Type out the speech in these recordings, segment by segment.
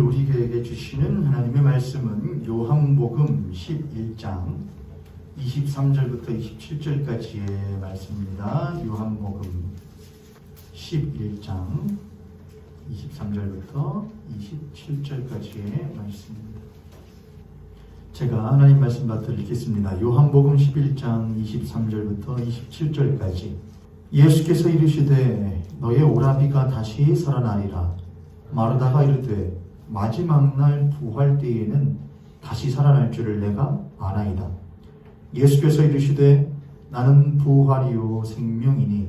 우리에게 주시는 하나님의 말씀은 요한복음 11장 23절부터 27절까지의 말씀입니다. 요한복음 11장 23절부터 27절까지의 말씀입니다. 제가 하나님 말씀 받들어 읽겠습니다. 요한복음 11장 23절부터 27절까지. 예수께서 이르시되 너의 오라비가 다시 살아나리라. 마르다가 이르되 마지막 날 부활 때에는 다시 살아날 줄을 내가 아나이다. 예수께서 이르시되 나는 부활이요 생명이니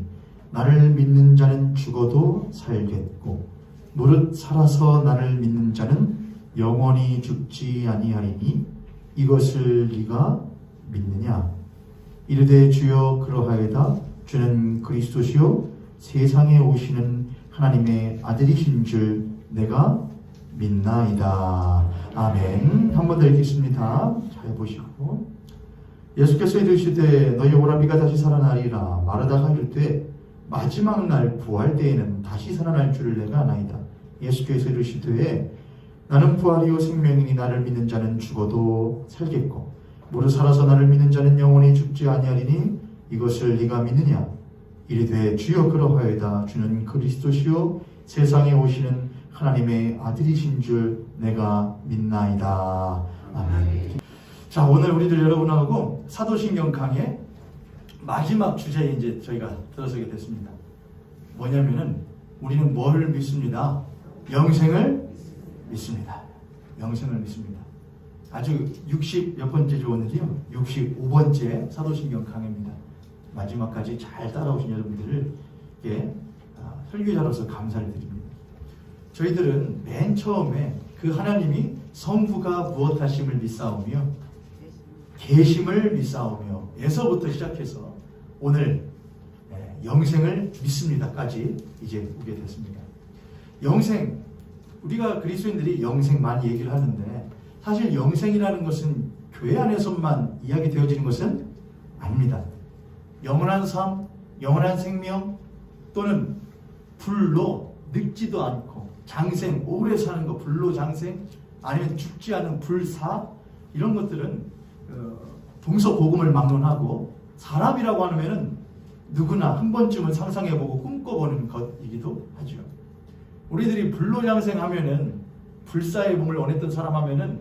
나를 믿는 자는 죽어도 살겠고 무릇 살아서 나를 믿는 자는 영원히 죽지 아니하리니 이것을 네가 믿느냐? 이르되 주여 그러하여다. 주는 그리스도시요 세상에 오시는 하나님의 아들이신 줄 내가 믿나이다. 아멘. 한 번 더 읽겠습니다. 잘 보시고. 예수께서 이르시되 너희 오라비가 다시 살아나리라. 마르다가 이르되 마지막 날 부활 때에는 다시 살아날 줄을 내가 아나이다. 예수께서 이르시되 나는 부활이요 생명이니 나를 믿는 자는 죽어도 살겠고 무릇 살아서 나를 믿는 자는 영원히 죽지 아니하리니 이것을 네가 믿느냐? 이르되 주여 그러하여다. 주는 그리스도시요 세상에 오시는 하나님의 아들이신 줄 내가 믿나이다. 아멘. 자, 오늘 우리들 여러분하고 사도신경 강의 마지막 주제에 이제 저희가 들어서게 됐습니다. 뭐냐면은 우리는 뭐를 믿습니다? 영생을 믿습니다. 영생을 믿습니다. 아주 60 몇 번째 주었는데요. 65번째 사도신경 강의입니다. 마지막까지 잘 따라오신 여러분들에게 설교자로서 감사를 드립니다. 저희들은 맨 처음에 그 하나님이 성부가 무엇하심을 믿사오며 계심을 믿사오며 에서부터 시작해서 오늘 영생을 믿습니다까지 이제 오게 됐습니다. 영생, 우리가 그리스도인들이 영생 많이 얘기를 하는데 사실 영생이라는 것은 교회 안에서만 이야기되어지는 것은 아닙니다. 영원한 삶, 영원한 생명 또는 불로 늙지도 않고 장생, 오래 사는 것, 불로 장생 아니면 죽지 않은 불사 이런 것들은 동서고금을 막론하고 사람이라고 하면은 누구나 한 번쯤은 상상해보고 꿈꿔보는 것이기도 하죠. 우리들이 불로 장생하면은 불사의 몸을 원했던 사람 하면은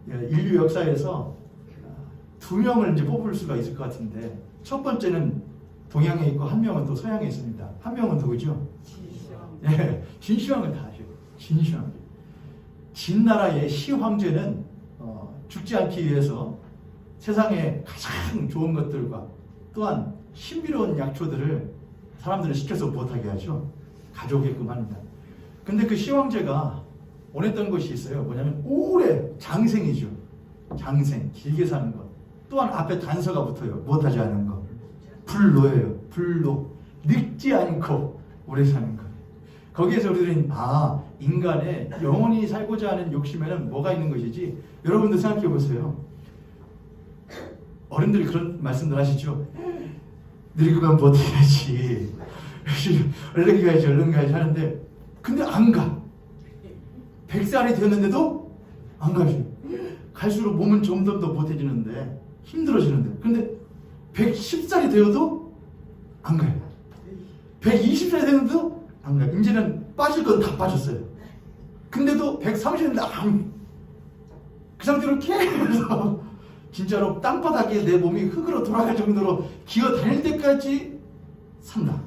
인류 역사에서 두 명을 이제 뽑을 수가 있을 것 같은데 첫 번째는 동양에 있고 한 명은 또 서양에 있습니다. 한 명은 누구죠? 네, 진시황을 다 아시고 진시황. 진나라의 시황제는 죽지 않기 위해서 세상에 가장 좋은 것들과 또한 신비로운 약초들을 사람들을 시켜서 못하게 하죠. 가져오게끔 합니다. 근데 그 시황제가 원했던 것이 있어요. 뭐냐면 오래 장생이죠. 장생, 길게 사는 것. 또한 앞에 단서가 붙어요. 못하지 않은 것. 불로예요. 불로. 늙지 않고 오래 사는 것. 거기에서 우리들은 인간의 영원히 살고자 하는 욕심에는 뭐가 있는 것이지. 여러분들 생각해 보세요. 어른들이 그런 말씀들 하시죠. 늙으면 못해야지. 얼른 가야지 얼른 가야지 하는데 근데 안 가. 100살이 되었는데도 안 가죠. 갈수록 몸은 점점 더 못해지는데 힘들어지는데 근데 110살이 되어도 안 가요. 120살이 되어도 안 가요. 이제는 빠질 건 다 빠졌어요. 근데도 130인데 그 상태로 계속 진짜로 땅바닥에 내 몸이 흙으로 돌아갈 정도로 기어 다닐 때까지 산다.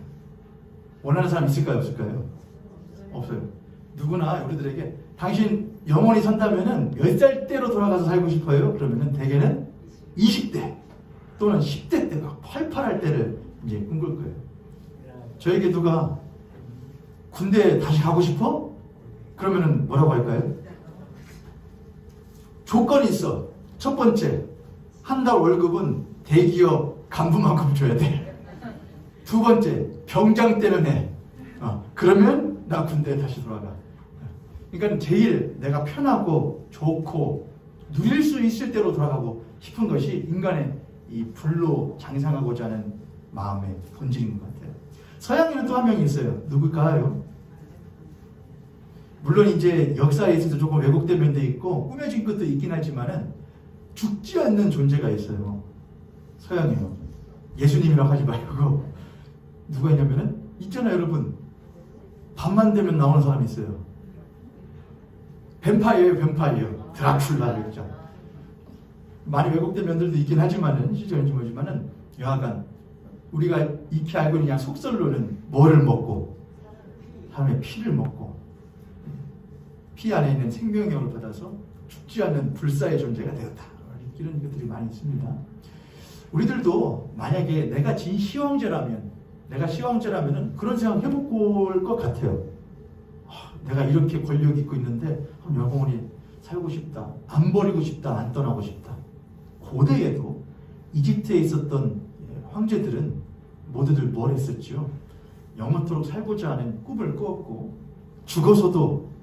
원하는 사람 있을까요? 없을까요? 없어요. 누구나 우리들에게 당신 영원히 산다면은 몇 살 때로 돌아가서 살고 싶어요? 그러면은 대개는 20대 또는 10대 때 막 팔팔할 때를 이제 꿈꿀 거예요. 저에게 누가 군대에 다시 가고 싶어? 그러면은 뭐라고 할까요? 조건이 있어. 첫 번째, 한 달 월급은 대기업 간부만큼 줘야 돼. 두 번째, 병장 때문에 그러면 나 군대에 다시 돌아가. 그러니까 제일 내가 편하고 좋고 누릴 수 있을 대로 돌아가고 싶은 것이 인간의 이 불로 장생하고자 하는 마음의 본질인 것 같아요. 서양인은 또 한 명이 있어요. 누굴까요? 물론 이제 역사에 있어서 조금 왜곡된 면도 있고 꾸며진 것도 있긴 하지만은 죽지 않는 존재가 있어요. 서양이요. 예수님이라고 하지 말고 누가 있냐면은 있잖아요, 여러분. 밤만 되면 나오는 사람이 있어요. 뱀파이어예요, 뱀파이어. 드라큘라 그랬죠. 많이 왜곡된 면들도 있긴 하지만은 실제로는 모르지만은 여하간 우리가 익히 알고 있는 그냥 속설로는 뭐를 먹고 사람의 피를 먹고 피 안에 있는 생명력을 받아서 죽지 않는 불사의 존재가 되었다. 이런 것들이 많이 있습니다. 우리들도 만약에 내가 시황제라면은 그런 생각 해볼 것 같아요. 내가 이렇게 권력 있고 있는데 영원히 살고 싶다. 안 버리고 싶다. 안 떠나고 싶다. 고대에도 이집트에 있었던 황제들은 모두들 뭘 했었죠? 영원토록 살고자 하는 꿈을 꾸었고 죽어서도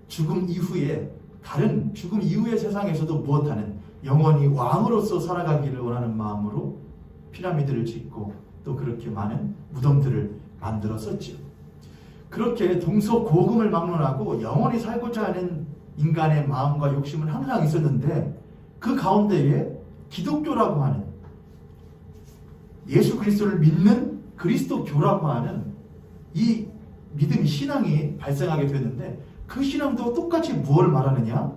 죽음 이후에 다른 죽음 이후의 세상에서도 무엇하는 영원히 왕으로서 살아가기를 원하는 마음으로 피라미드를 짓고 또 그렇게 많은 무덤들을 만들었었죠. 그렇게 동서고금을 막론하고 영원히 살고자 하는 인간의 마음과 욕심은 항상 있었는데 그 가운데에 기독교라고 하는 예수 그리스도를 믿는 그리스도교라고 하는 이 믿음 신앙이 발생하게 되는데 그 신앙도 똑같이 무엇을 말하느냐?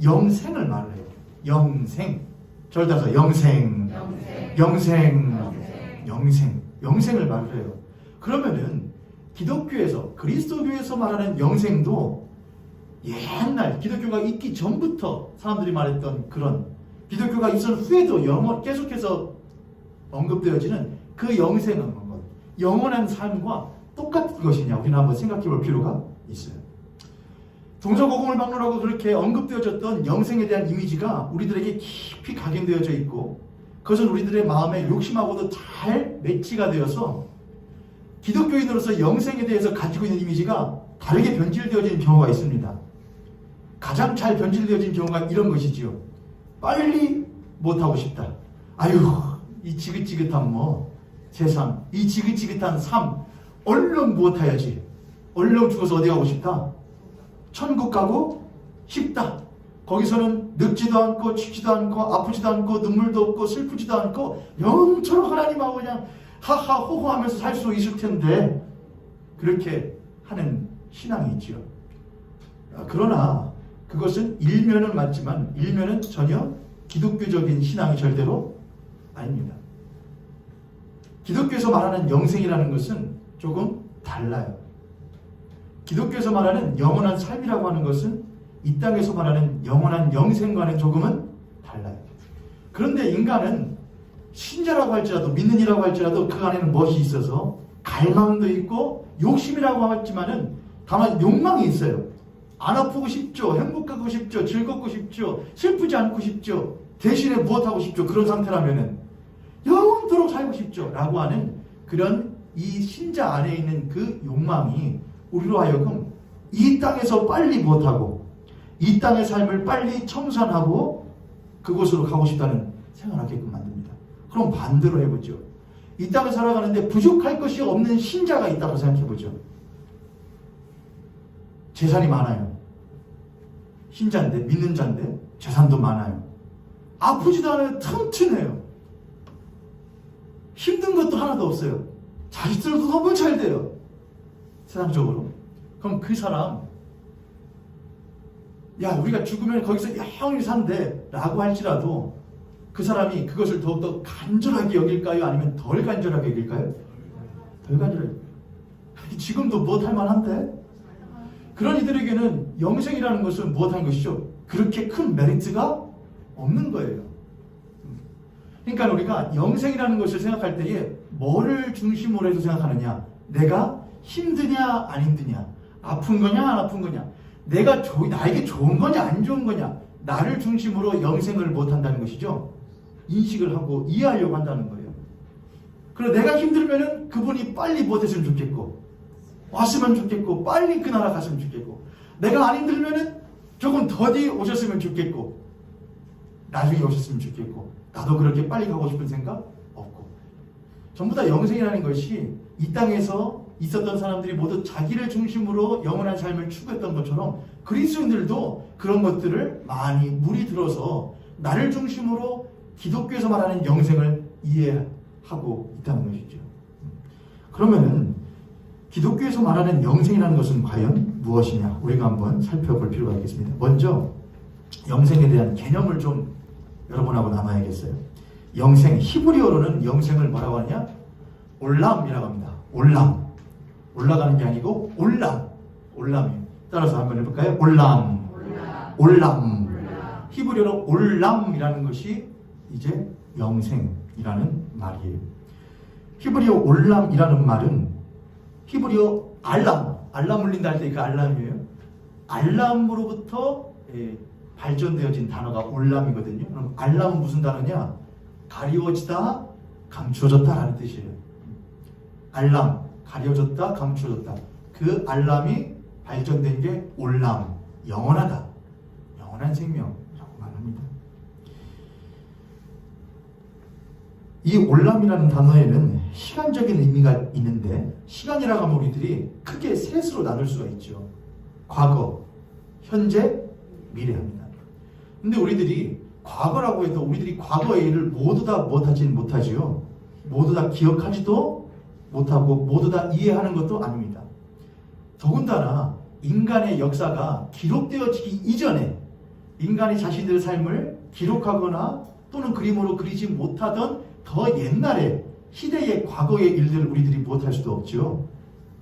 영생을 말을 해요. 영생. 저를 따라서 영생. 영생을 말을 해요. 그러면은 기독교에서 그리스도교에서 말하는 영생도 옛날 기독교가 있기 전부터 사람들이 말했던 그런 기독교가 있은 후에도 계속해서 언급되어지는 그 영생은 것, 영원한 삶과 똑같은 것이냐 우리는 한번 생각해 볼 필요가 있어요. 동서고금을 막론하고 그렇게 언급되어졌던 영생에 대한 이미지가 우리들에게 깊이 각인되어져 있고 그것은 우리들의 마음에 욕심하고도 잘 매치가 되어서 기독교인으로서 영생에 대해서 가지고 있는 이미지가 다르게 변질되어지는 경우가 있습니다. 가장 잘 변질되어진 경우가 이런 것이지요. 빨리 못하고 싶다. 아유, 이 지긋지긋한 세상, 이 지긋지긋한 삶, 얼른 못해야지. 얼른 죽어서 어디 가고 싶다? 천국 가고 싶다. 거기서는 늙지도 않고 춥지도 않고 아프지도 않고 눈물도 없고 슬프지도 않고 영원토록 하나님하고 그냥 하하 호호하면서 살 수 있을 텐데 그렇게 하는 신앙이 있지요. 그러나 그것은 일면은 맞지만 일면은 전혀 기독교적인 신앙이 절대로 아닙니다. 기독교에서 말하는 영생이라는 것은 조금 달라요. 기독교에서 말하는 영원한 삶이라고 하는 것은 이 땅에서 말하는 영원한 영생과는 조금은 달라요. 그런데 인간은 신자라고 할지라도 믿는 이라고 할지라도 그 안에는 무엇이 있어서 갈망도 있고 욕심이라고 했지만은 다만 욕망이 있어요. 안 아프고 싶죠. 행복하고 싶죠. 즐겁고 싶죠. 슬프지 않고 싶죠. 대신에 무엇하고 싶죠. 그런 상태라면은 영원토록 살고 싶죠. 라고 하는 그런 이 신자 안에 있는 그 욕망이 우리로 하여금 이 땅에서 빨리 무엇하고 이 땅의 삶을 빨리 청산하고 그곳으로 가고 싶다는 생각을 하게끔 만듭니다. 그럼 반대로 해보죠. 이 땅을 살아가는데 부족할 것이 없는 신자가 있다고 생각해보죠. 재산이 많아요. 신자인데 믿는 자인데 재산도 많아요. 아프지도 않아요. 튼튼해요. 힘든 것도 하나도 없어요. 자식들도 너무 잘 돼요. 세상적으로. 그럼 그 사람 야 우리가 죽으면 거기서 영원히 산대 라고 할지라도 그 사람이 그것을 더욱더 간절하게 여길까요? 아니면 덜 간절하게 여길까요? 덜 간절하게. 지금도 무엇할 만한데? 그런 이들에게는 영생이라는 것은 무엇한 것이죠? 그렇게 큰 메리트가 없는 거예요. 그러니까 우리가 영생이라는 것을 생각할 때에 뭐를 중심으로 해서 생각하느냐? 내가 힘드냐 안 힘드냐? 아픈 거냐 안 아픈 거냐? 나에게 좋은 거냐 안 좋은 거냐? 나를 중심으로 영생을 못한다는 것이죠. 인식을 하고 이해하려고 한다는 거예요. 그리고 내가 힘들면은 그분이 빨리 못했으면 좋겠고 왔으면 좋겠고 빨리 그 나라 갔으면 좋겠고 내가 안 힘들면은 조금 더디 오셨으면 좋겠고 나중에 오셨으면 좋겠고 나도 그렇게 빨리 가고 싶은 생각 없고 전부 다 영생이라는 것이 이 땅에서 있었던 사람들이 모두 자기를 중심으로 영원한 삶을 추구했던 것처럼 그리스도인들도 그런 것들을 많이 물이 들어서 나를 중심으로 기독교에서 말하는 영생을 이해하고 있다는 것이죠. 그러면은 기독교에서 말하는 영생이라는 것은 과연 무엇이냐? 우리가 한번 살펴볼 필요가 있겠습니다. 먼저 영생에 대한 개념을 좀 여러분하고 나눠야겠어요. 영생, 히브리어로는 영생을 뭐라고 하느냐? 올람이라고 합니다. 올람. 올라가는 게 아니고 올람이에요. 따라서 한번 해볼까요? 올람. 히브리어로 올람이라는 것이 이제 영생이라는 말이에요. 히브리어 올람이라는 말은 히브리어 알람 울린다 할 때 그 알람이에요. 알람으로부터 발전되어진 단어가 올람이거든요. 그럼 알람은 무슨 단어냐? 가리워지다, 감추어졌다라는 뜻이에요. 알람, 가려졌다, 감추어졌다. 그 알람이 발전된 게 올람, 영원하다, 영원한 생명이라고 말합니다. 이 올람이라는 단어에는 시간적인 의미가 있는데, 시간이라고 하면 우리들이 크게 셋으로 나눌 수가 있죠. 과거, 현재, 미래합니다. 근데 우리들이 과거라고 해도 우리들이 과거의 일을 모두 다 못하지는 못하지요. 모두 다 기억하지도 못하고 모두 다 이해하는 것도 아닙니다. 더군다나 인간의 역사가 기록되어지기 이전에 인간이 자신들의 삶을 기록하거나 또는 그림으로 그리지 못하던 더 옛날의 시대의 과거의 일들을 우리들이 못할 수도 없죠.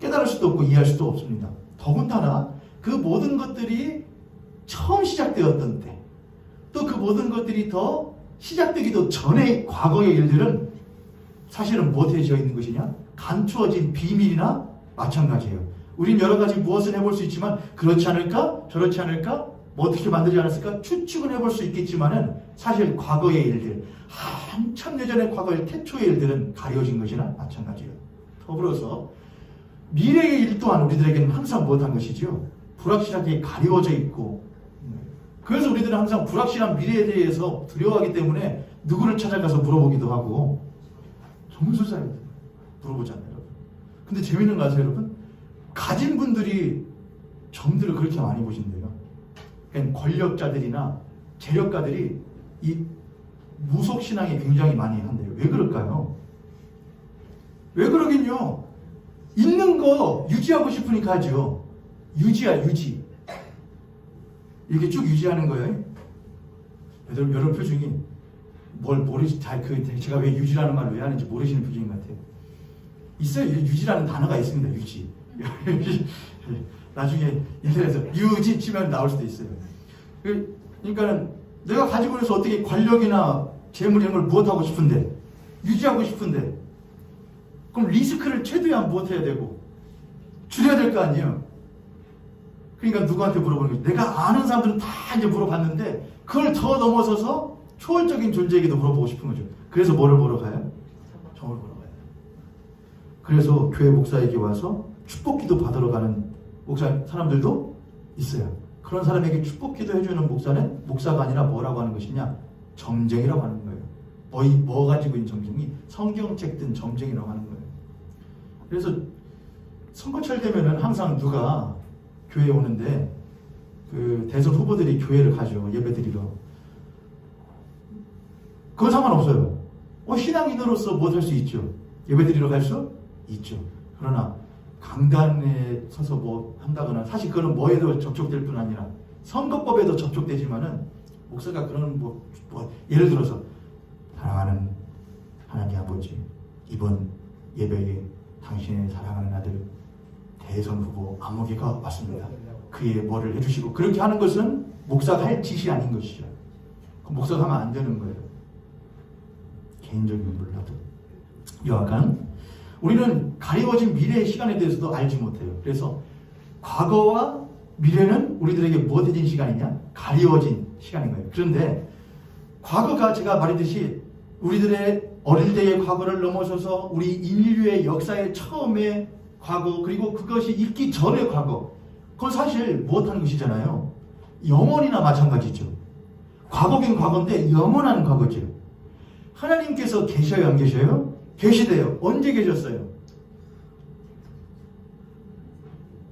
깨달을 수도 없고 이해할 수도 없습니다. 더군다나 그 모든 것들이 처음 시작되었던 때, 또 그 모든 것들이 더 시작되기도 전의 과거의 일들은 사실은 무엇에 지어 있는 것이냐? 감추어진 비밀이나 마찬가지예요. 우린 여러 가지 무엇을 해볼 수 있지만 그렇지 않을까? 저렇지 않을까? 뭐 어떻게 만들지 않았을까? 추측은 해볼 수 있겠지만은 사실 과거의 일들, 한참 예전의 과거의 태초의 일들은 가려진 것이나 마찬가지예요. 더불어서 미래의 일 또한 우리들에게는 항상 무엇한 것이죠? 불확실하게 가려져 있고, 그래서 우리들은 항상 불확실한 미래에 대해서 두려워하기 때문에 누구를 찾아가서 물어보기도 하고, 전문술사에 물어보잖아요, 여러분. 근데 재밌는 거 아세요, 여러분? 가진 분들이 점들을 그렇게 많이 보신대요. 그러니까 권력자들이나 재력가들이 이 무속신앙에 굉장히 많이 한대요. 왜 그럴까요? 왜 그러긴요? 있는 거 유지하고 싶으니까 하죠. 유지. 이렇게 쭉 유지하는 거예요. 여러분 표정이 뭘 모르시, 제가 왜 유지라는 말을 왜 하는지 모르시는 표정인 것 같아요. 있어요. 유지라는 단어가 있습니다. 유지. 나중에 인터넷에서 유지 치면 나올 수도 있어요. 그러니까는 내가 가지고 있어서 어떻게 권력이나 재물 이런 걸 무엇하고 싶은데, 유지하고 싶은데, 그럼 리스크를 최대한 무엇해야 되고 줄여야 될 거 아니에요. 그러니까 누구한테 물어보는 거지. 내가 아는 사람들은 다 이제 물어봤는데 그걸 더 넘어서서 초월적인 존재에게도 물어보고 싶은 거죠. 그래서 뭐를 보러 가요? 점을 보러 가요. 그래서 교회 목사에게 와서 축복기도 받으러 가는 목사 사람들도 있어요. 그런 사람에게 축복기도 해주는 목사는 목사가 아니라 뭐라고 하는 것이냐? 점쟁이라고 하는 거예요. 뭐 가지고 있는 점쟁이? 성경책 든 점쟁이라고 하는 거예요. 그래서 선거철 되면은 항상 누가 교회에 오는데 그 대선 후보들이 교회를 가죠. 예배드리러. 그건 상관없어요. 신앙인으로서 뭐 할 수 있죠. 예배드리러 갈 수 있죠. 그러나 강단에 서서 뭐 한다거나, 사실 그거는 뭐에도 접촉될 뿐 아니라 선거법에도 접촉되지만은 목사가 그런 뭐 예를 들어서 사랑하는 하나님 아버지, 이번 예배에 당신의 사랑하는 아들 대선 후보 아무개가 왔습니다. 그의 뭐를 해주시고, 그렇게 하는 것은 목사가 할 짓이 아닌 것이죠. 목사가 하면 안 되는 거예요. 개인적인 몰라도. 여하간 우리는 가리워진 미래의 시간에 대해서도 알지 못해요. 그래서 과거와 미래는 우리들에게 무엇해진 시간이냐? 가리워진 시간인 거예요. 그런데 과거가 제가 말했듯이 우리들의 어릴 때의 과거를 넘어서서 우리 인류의 역사의 처음의 과거, 그리고 그것이 있기 전의 과거, 그건 사실 무엇하는 것이잖아요. 영원이나 마찬가지죠. 과거긴 과거인데 영원한 과거죠. 하나님께서 계셔요, 안 계셔요? 계시대요. 언제 계셨어요?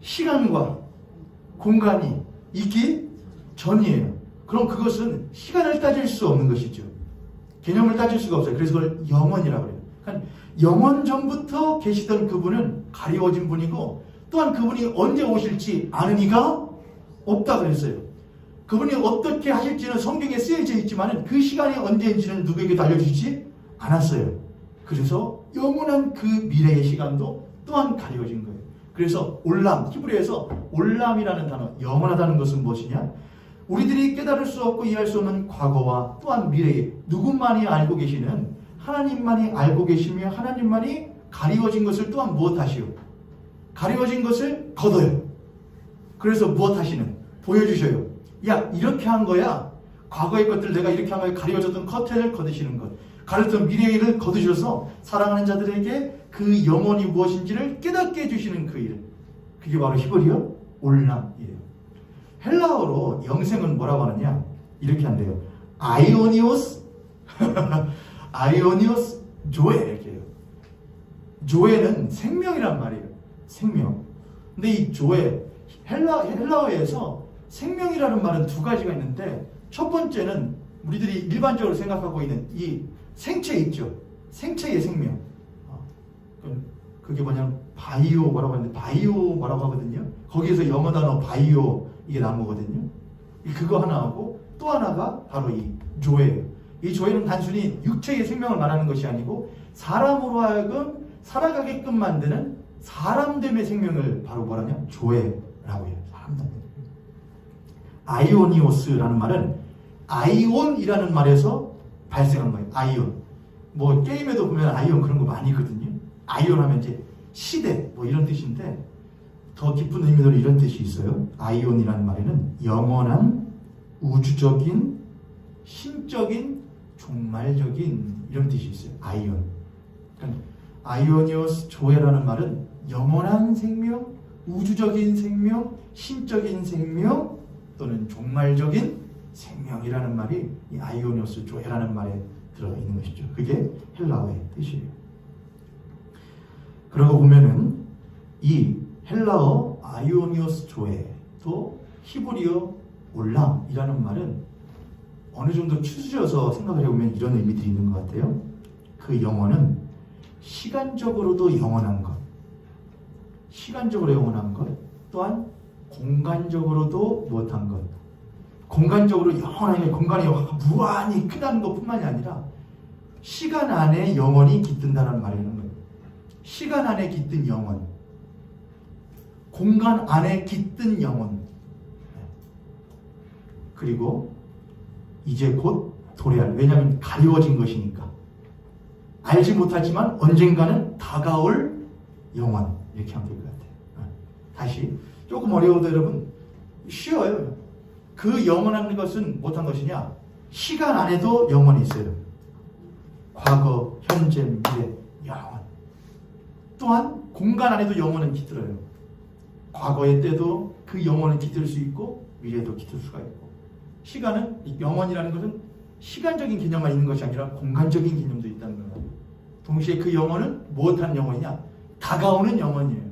시간과 공간이 있기 전이에요. 그럼 그것은 시간을 따질 수 없는 것이죠. 개념을 따질 수가 없어요. 그래서 그걸 영원이라고 해요. 그러니까 영원 전부터 계시던 그분은 가리워진 분이고 또한 그분이 언제 오실지 아는 이가 없다 그랬어요. 그분이 어떻게 하실지는 성경에 쓰여져 있지만 그 시간이 언제인지는 누구에게도 알려주지 않았어요. 그래서 영원한 그 미래의 시간도 또한 가리워진 거예요. 그래서 올람, 히브리어에서 올람이라는 단어, 영원하다는 것은 무엇이냐? 우리들이 깨달을 수 없고 이해할 수 없는 과거와 또한 미래에 누구만이 알고 계시는 하나님만이 알고 계시며 하나님만이 가리워진 것을 또한 무엇하시오? 가리워진 것을 걷어요. 그래서 무엇하시는? 보여주셔요. 야, 이렇게 한 거야. 과거의 것들 내가 이렇게 한 거야. 가리워졌던 커튼을 걷으시는 것. 가렸던 미래를 거두셔서 사랑하는 자들에게 그 영혼이 무엇인지를 깨닫게 해주시는 그 일. 그게 바로 히브리어 올람이에요. 헬라어로 영생은 뭐라고 하느냐? 이렇게 한대요. 아이오니오스 아이오니오스 조에 이렇게 해요. 조에는 생명이란 말이에요. 생명. 근데 이 조에 헬라어에서 생명이라는 말은 두 가지가 있는데 첫 번째는 우리들이 일반적으로 생각하고 있는 이 생체 있죠. 생체의 생명. 그게 뭐냐면 바이오 뭐라고 하는데 바이오 뭐라고 하거든요. 거기에서 영어 단어 바이오 이게 나온 거거든요. 그거 하나하고 또 하나가 바로 이 조예요. 이 조예는 단순히 육체의 생명을 말하는 것이 아니고 사람으로 하여금 살아가게끔 만드는 사람됨의 생명을 바로 뭐라냐? 조예라고 해요. 사람됨. 아이오니오스라는 말은 아이온이라는 말에서 발생한 거예요. 아이온. 뭐 게임에도 보면 아이온 그런 거 많이 있거든요. 아이온 하면 이제 시대 뭐 이런 뜻인데 더 깊은 의미로 이런 뜻이 있어요. 아이온이라는 말에는 영원한 우주적인 신적인 종말적인 이런 뜻이 있어요. 아이온. 그러니까 아이오니오스 조에라는 말은 영원한 생명, 우주적인 생명, 신적인 생명 또는 종말적인 생명이라는 말이 이 아이오니오스 조에라는 말에 들어있는 것이죠. 그게 헬라어의 뜻이에요. 그러고 보면은 이 헬라어 아이오니오스 조에 또 히브리어 올람이라는 말은 어느 정도 추스려서 생각을 해보면 이런 의미들이 있는 것 같아요. 그 영혼은 시간적으로도 영원한 것, 시간적으로 영원한 것, 또한 공간적으로도 무엇한 것. 공간적으로 영원하게 공간이 무한히 크다는 것뿐만이 아니라 시간 안에 영원이 깃든다는 말이라는 거예요. 시간 안에 깃든 영혼, 공간 안에 깃든 영혼. 그리고 이제 곧 도래할, 왜냐하면 가리워진 것이니까 알지 못하지만 언젠가는 다가올 영혼, 이렇게 하면 될 것 같아요. 다시 조금 어려워도 여러분 쉬워요. 그 영원한 것은 못한 것이냐? 시간 안에도 영혼이 있어요. 과거, 현재, 미래, 영혼. 또한 공간 안에도 영혼은 깃들어요. 과거의 때도 그 영혼은 깃들 수 있고 미래에도 깃들 수가 있고. 시간은, 영혼이라는 것은 시간적인 개념만 있는 것이 아니라 공간적인 개념도 있다는 거예요. 동시에 그 영혼은 무엇한 영혼이냐? 다가오는 영혼이에요.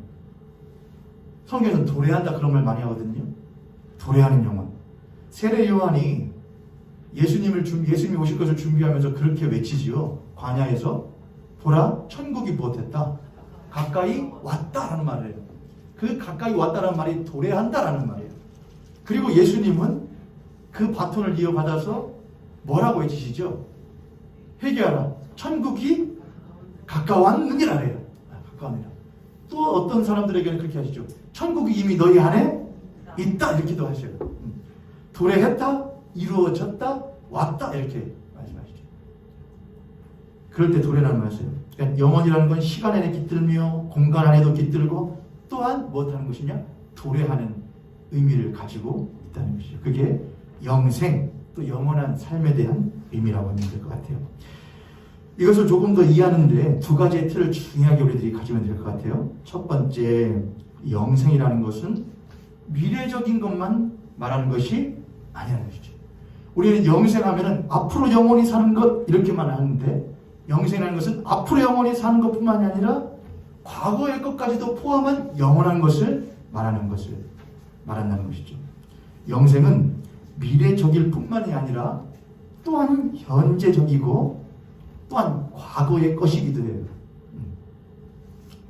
성경에서는 도래한다 그런 말 많이 하거든요. 도래하는 영혼. 세례 요한이 예수님이 오실 것을 준비하면서 그렇게 외치지요. 광야에서 보라 천국이 무엇했다? 가까이 왔다라는 말을 해요. 그 가까이 왔다라는 말이 도래한다라는 말이에요. 그리고 예수님은 그 바톤을 이어받아서 뭐라고 외치시죠? 회개하라. 천국이 가까웠느니라 해요. 가까웠느니라. 또 어떤 사람들에게는 그렇게 하시죠. 천국이 이미 너희 안에 있다 이렇게도 하셔요. 도래했다, 이루어졌다, 왔다 이렇게 말씀하시죠. 그럴 때 도래라는 말이에요. 그러니까 영혼이라는 건 시간 안에 깃들며 공간 안에도 깃들고 또한 무엇하는 것이냐? 도래하는 의미를 가지고 있다는 것이죠. 그게 영생, 또 영원한 삶에 대한 의미라고 하면 될 것 같아요. 이것을 조금 더 이해하는데 두 가지의 틀을 중요하게 우리들이 가지면 될 것 같아요. 첫 번째, 영생이라는 것은 미래적인 것만 말하는 것이 아니라는 것이죠. 우리는 영생하면은 앞으로 영원히 사는 것 이렇게만 하는데 영생이라는 것은 앞으로 영원히 사는 것뿐만이 아니라 과거의 것까지도 포함한 영원한 것을 말한다는 것이죠. 영생은 미래적일 뿐만이 아니라 또한 현재적이고 또한 과거의 것이기도 해요.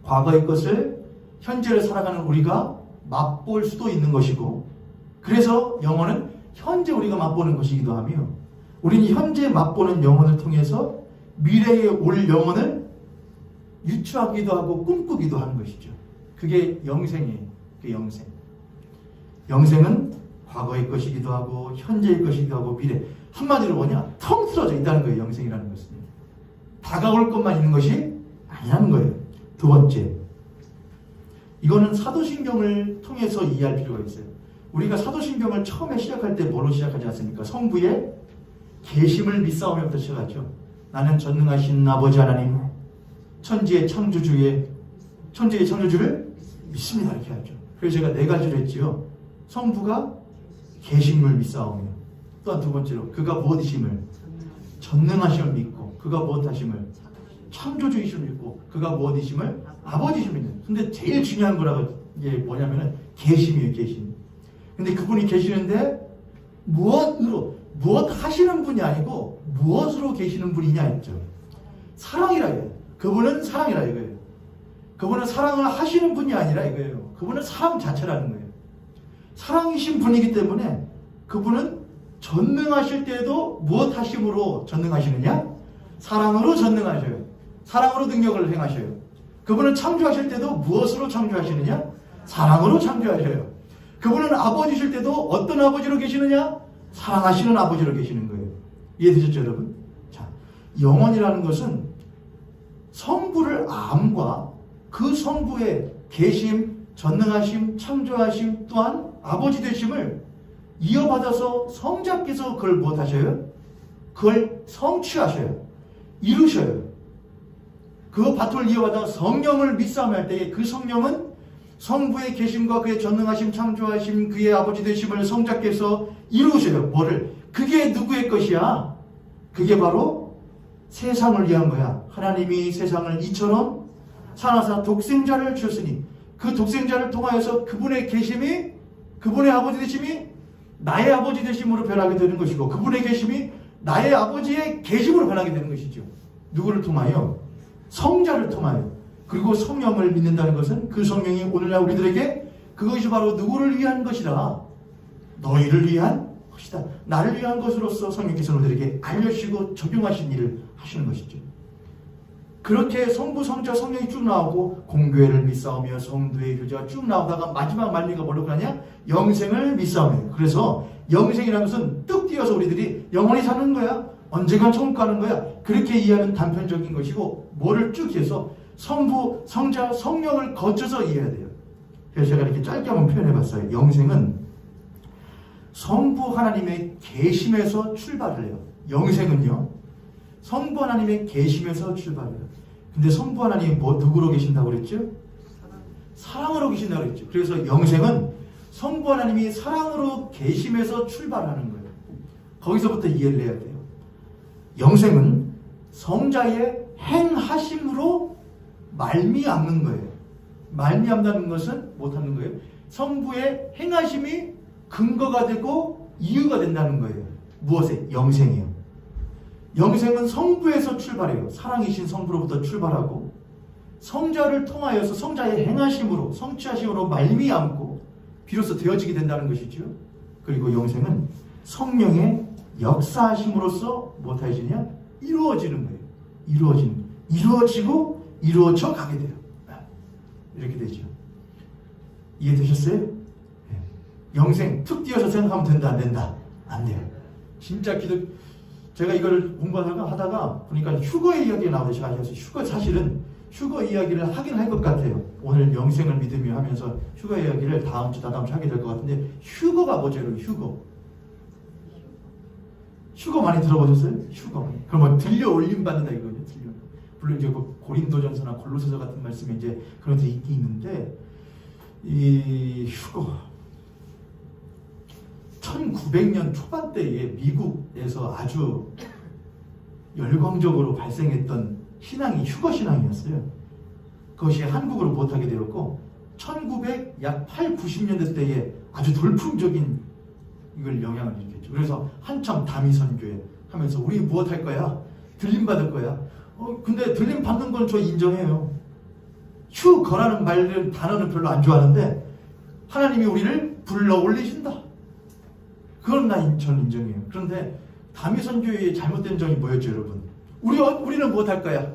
과거의 것을 현재를 살아가는 우리가 맛볼 수도 있는 것이고, 그래서 영혼은 현재 우리가 맛보는 것이기도 하며, 우리는 현재 맛보는 영혼을 통해서 미래에 올 영혼을 유추하기도 하고 꿈꾸기도 하는 것이죠. 그게 영생이에요. 그 영생. 영생은 과거의 것이기도 하고 현재의 것이기도 하고 미래. 한마디로 뭐냐? 통틀어져 있다는 거예요. 영생이라는 것은. 다가올 것만 있는 것이 아니라는 거예요. 두 번째, 이거는 사도신경을 통해서 이해할 필요가 있어요. 우리가 사도신경을 처음에 시작할 때 뭐로 시작하지 않습니까? 성부의 계심을 믿사오며부터 시작하죠. 나는 전능하신 아버지 하나님, 천지의 창조주를 믿습니다. 이렇게 하죠. 그래서 제가 네 가지를 했지요. 성부가 계심을 믿사오며, 또한 두 번째로 그가 무엇이심을, 전능하심을 믿고, 그가 무엇하심을, 창조주이심을 믿고, 그가 무엇이심을, 아버지심을 믿는. 근데 제일 중요한 거라고 이게 뭐냐면은 계심이에요. 계심. 근데 그분이 계시는데 무엇 하시는 분이 아니고 무엇으로 계시는 분이냐 했죠. 사랑이라 해요. 그분은 사랑이라 이거예요. 그분은 사랑을 하시는 분이 아니라 이거예요. 그분은 사랑 자체라는 거예요. 사랑이신 분이기 때문에 그분은 전능하실 때에도 무엇 하심으로 전능하시느냐? 사랑으로 전능하셔요. 사랑으로 능력을 행하셔요. 그분은 창조하실 때도 무엇으로 창조하시느냐? 사랑으로 창조하셔요. 그분은 아버지실 때도 어떤 아버지로 계시느냐? 사랑하시는 아버지로 계시는 거예요. 이해되셨죠, 여러분? 자, 영혼이라는 것은 성부를 암과 그 성부의 계심, 전능하심, 창조하심, 또한 아버지 되심을 이어받아서 성자께서 그걸 무엇하셔요? 그걸 성취하셔요. 이루셔요. 그 바통을 이어받아 성령을 믿사오며 할 때에 그 성령은 성부의 계심과 그의 전능하심, 창조하심, 그의 아버지 되심을 성자께서 이루셔요. 뭐를? 그게 누구의 것이야? 그게 바로 세상을 위한 거야. 하나님이 세상을 이처럼 사랑하사 독생자를 주셨으니 그 독생자를 통하여서 그분의 계심이, 그분의 아버지 되심이 나의 아버지 되심으로 변하게 되는 것이고, 그분의 계심이 나의 아버지의 계심으로 변하게 되는 것이죠. 누구를 통하여? 성자를 통하여. 그리고 성령을 믿는다는 것은 그 성령이 오늘날 우리들에게 그것이 바로 누구를 위한 것이다. 너희를 위한 것이다. 나를 위한 것으로서 성령께서 우리들에게 알려주시고 적용하신 일을 하시는 것이죠. 그렇게 성부, 성자, 성령이 쭉 나오고 공교회를 믿사오며 성도의 교제가 쭉 나오다가 마지막 말미가 뭐라고 하냐? 영생을 믿사오며. 그래서 영생이라는 것은 뚝 띄어서 우리들이 영원히 사는 거야. 언젠간 천국 가는 거야. 그렇게 이해하는 단편적인 것이고, 뭐를 쭉 해서 성부, 성자, 성령을 거쳐서 이해해야 돼요. 그래서 제가 이렇게 짧게 한번 표현해봤어요. 영생은 성부 하나님의 계심에서 출발을 해요. 영생은요, 성부 하나님의 계심에서 출발해요. 근데 성부 하나님이 누구로 계신다고 그랬죠? 사랑으로 계신다고 그랬죠. 그래서 영생은 성부 하나님이 사랑으로 계심에서 출발하는 거예요. 거기서부터 이해를 해야 돼요. 영생은 성자의 행하심으로 말미암는 거예요. 말미암다는 것은 못하는 거예요. 성부의 행하심이 근거가 되고 이유가 된다는 거예요. 무엇에? 영생이요. 영생은 성부에서 출발해요. 사랑이신 성부로부터 출발하고 성자를 통하여서 성자의 행하심으로, 성취하심으로 말미암고 비로소 되어지게 된다는 것이죠. 그리고 영생은 성령의 역사하심으로써 무엇하시냐? 이루어지는 거예요. 이루어지고 이루어져 가게 돼요. 이렇게 되죠. 이해되셨어요? 네. 영생 툭 띄어서 생각하면 된다, 안 된다? 안 돼요. 진짜 제가 이걸 공부하다가 보니까 휴거의 이야기가 나오듯이 하셔서 사실은 휴거 이야기를 하긴 할 것 같아요. 오늘 영생을 믿으며 하면서 휴거 이야기를 다음 주 하게 될 것 같은데, 휴거가 뭐죠? 휴거 많이 들어보셨어요? 휴거. 그럼 뭐 들려 올림 받는다 이거죠. 물론 이제 고린도전서나 골로새서 같은 말씀이 이제 그런 데 있긴 있는데, 이 휴거 1900년 초반대에 미국에서 아주 열광적으로 발생했던 신앙이 휴거 신앙이었어요. 그것이 한국으로 못하게 되었고, 약 8, 90년대 때에 아주 돌풍적인 이걸 영향을 일으켰죠. 그래서 한참 다미선교회 하면서 우리 무엇 할 거야? 들림 받을 거야. 근데 들림 받는 건 저 인정해요. 휴거라는 말은 단어는 별로 안 좋아하는데 하나님이 우리를 불러 올리신다. 그건 전 인정해요. 그런데 다미선교회의 잘못된 점이 뭐였죠, 여러분? 우리는 무엇 할 거야?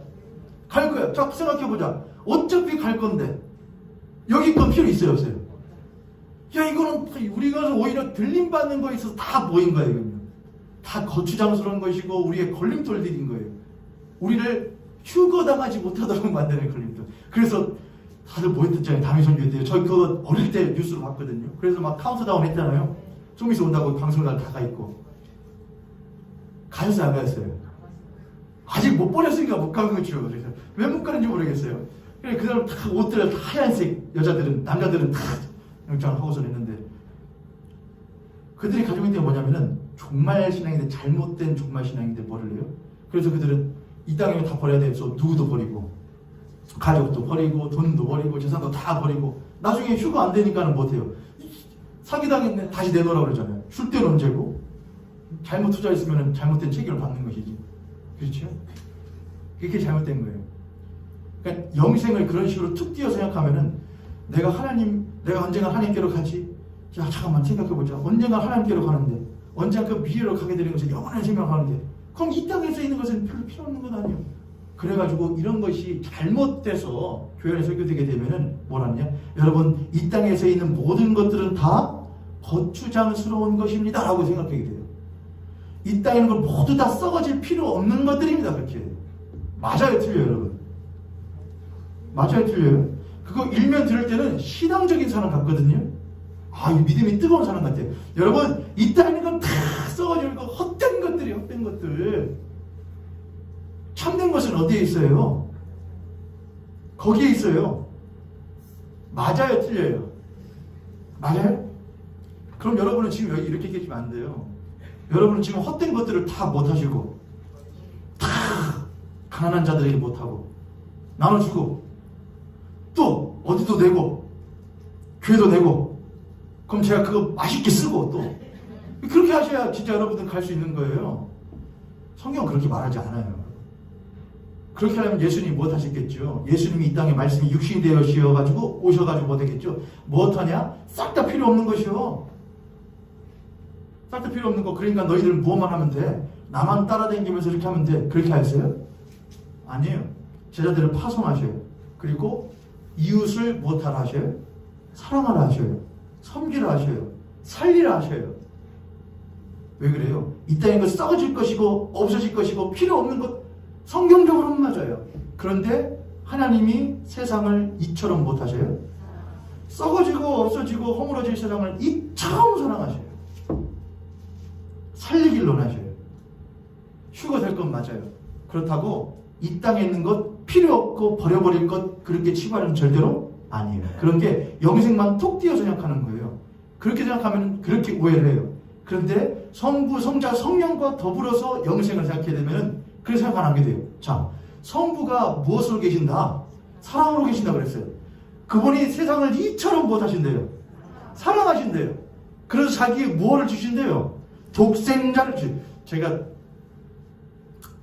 갈 거야. 자, 생각해보자. 어차피 갈 건데 여기 건 필요 있어요, 없어요? 야, 이거는 우리가 오히려 들림 받는 거에 있어서 다 모인 거예요. 이거는. 다 거추장스러운 것이고 우리의 걸림돌들인 거예요. 우리를 휴거당하지 못하도록 만드는 걸림돌. 그래서 다들 모였었잖아요. 다미선교회 때. 저희 그거 어릴 때 뉴스로 봤거든요. 그래서 막 카운트다운 했잖아요. 좀 있어 온다고 방송날 다 가 있고. 가셨어요, 안 가셨어요? 아직 못 보냈으니까 못 가는 거죠. 그래서 왜 못 가는지 모르겠어요. 그 사람 다 옷들을 다 하얀색, 남자들은 다 영장을 하고서 했는데, 그들이 가지고 있는 게 뭐냐면은 종말 신앙인데, 잘못된 종말 신앙인데 뭐를 해요? 그래서 그들은 이 땅에 다 버려야 돼서 누구도 버리고 가족도 버리고 돈도 버리고 재산도 다 버리고 나중에 휴가 안 되니까는 못해요. 사기당했네 다시 내놓으라고 그러잖아요. 줄 때는 언제고? 잘못 투자했으면 잘못된 책임을 받는 것이지. 그렇죠? 그게 잘못된 거예요. 그러니까 영생을 그런 식으로 툭 띄어 생각하면은 내가 언젠가 하나님께로 가지. 야, 잠깐만 생각해보자. 언젠가 하나님께로 가는데, 언젠가 그 미래로 가게 되는 것을 영원한 생각하는데, 그럼 이 땅에서 있는 것은 별로 필요 없는 건 아니에요. 그래가지고 이런 것이 잘못돼서 교회 안에 설교되게 되면은 뭐라냐? 여러분, 이 땅에서 있는 모든 것들은 다 거추장스러운 것입니다 라고 생각하게 돼요. 이 땅에 있는 걸 모두 다 썩어질 필요 없는 것들입니다. 그렇게. 맞아요, 틀려요, 여러분? 맞아요, 틀려요? 그거 일면 들을 때는 신앙적인 사람 같거든요. 아, 이 믿음이 뜨거운 사람 같아요. 여러분, 이 땅에 있는 건 다 썩어질 거, 헛된 것들이 헛된 것들. 참된 것은 어디에 있어요? 거기에 있어요. 맞아요, 틀려요? 맞아요? 그럼 여러분은 지금 여기 이렇게 계시면 안 돼요. 여러분은 지금 헛된 것들을 다 못하시고, 다 가난한 자들에게 못하고, 나눠주고, 또 어디도 내고, 교회도 내고, 그럼 제가 그거 맛있게 쓰고 또 그렇게 하셔야 진짜 여러분들 갈 수 있는 거예요. 성경은 그렇게 말하지 않아요. 그렇게 하려면 예수님이 무엇 하셨겠죠? 예수님이 이 땅에 말씀이 육신이 되어가지고 오셔가지고 뭐 되겠죠? 무엇 하냐? 싹 다 필요 없는 것이요. 싹 다 필요 없는 거. 그러니까 너희들은 무엇만 하면 돼? 나만 따라다니면서 이렇게 하면 돼. 그렇게 하셨어요? 아니에요. 제자들을 파송하셔요. 그리고 이웃을 무엇하라 하셔요? 사랑하라 하셔요. 섬기라 하셔요. 살리라 하셔요. 왜 그래요? 이 땅에 그 썩어질 것이고 없어질 것이고 필요 없는 것 성경적으로는 맞아요. 그런데 하나님이 세상을 이처럼 못하셔요? 썩어지고 없어지고 허물어질 세상을 이처럼 사랑하셔요. 살리길 원하셔요. 휴가 될 건 맞아요. 그렇다고 이 땅에 있는 것 필요 없고 버려버릴 것 그렇게 치부하는 절대로 아니에요. 그런 게 영생만 톡 띄어서 생각하는 거예요. 그렇게 생각하면 그렇게 오해를 해요. 그런데 성부, 성자, 성령과 더불어서 영생을 생각하게 되면 그렇게 생각 안 하게 돼요. 자, 성부가 무엇으로 계신다? 사랑으로 계신다 그랬어요. 그분이 세상을 이처럼 무엇하신대요? 사랑하신대요. 그래서 자기의 무엇을 주신대요? 독생자를 제가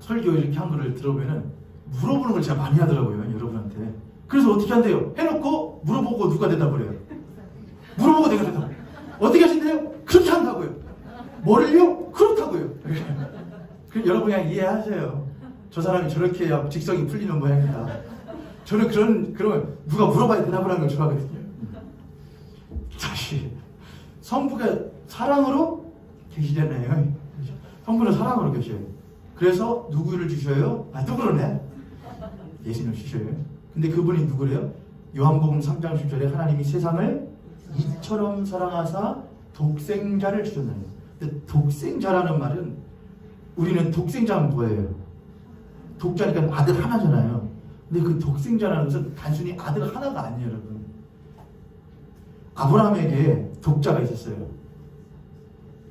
설교 이렇게 한 거를 들어보면 물어보는 걸 제가 많이 하더라고요. 여러분한테. 그래서 어떻게 한대요? 해놓고 물어보고 누가 대답을 해요? 물어보고 내가 대답을 해요. 어떻게 하신대요? 그렇게 한다고요. 뭐를요? 그렇다고요. 그럼 여러분 그냥 이해하세요. 저 사람이 저렇게 해야 직성이 풀리는 모양이다. 저는 그러면 누가 물어봐야 대답을 하는 걸 좋아하거든요. 다시 성부가 사랑으로 계시잖아요. 성부는 사랑으로 계셔요. 그래서 누구를 주셔요? 누구로네? 예수님을 주셔요. 근데 그분이 누구래요? 요한복음 3장 10절에 하나님이 세상을 이처럼 사랑하사 독생자를 주셨나요? 근데 독생자라는 말은 우리는 독생자는 뭐예요? 독자니까 아들 하나잖아요. 근데 그 독생자라는 것은 단순히 아들 하나가 아니에요, 여러분. 아브라함에게 독자가 있었어요.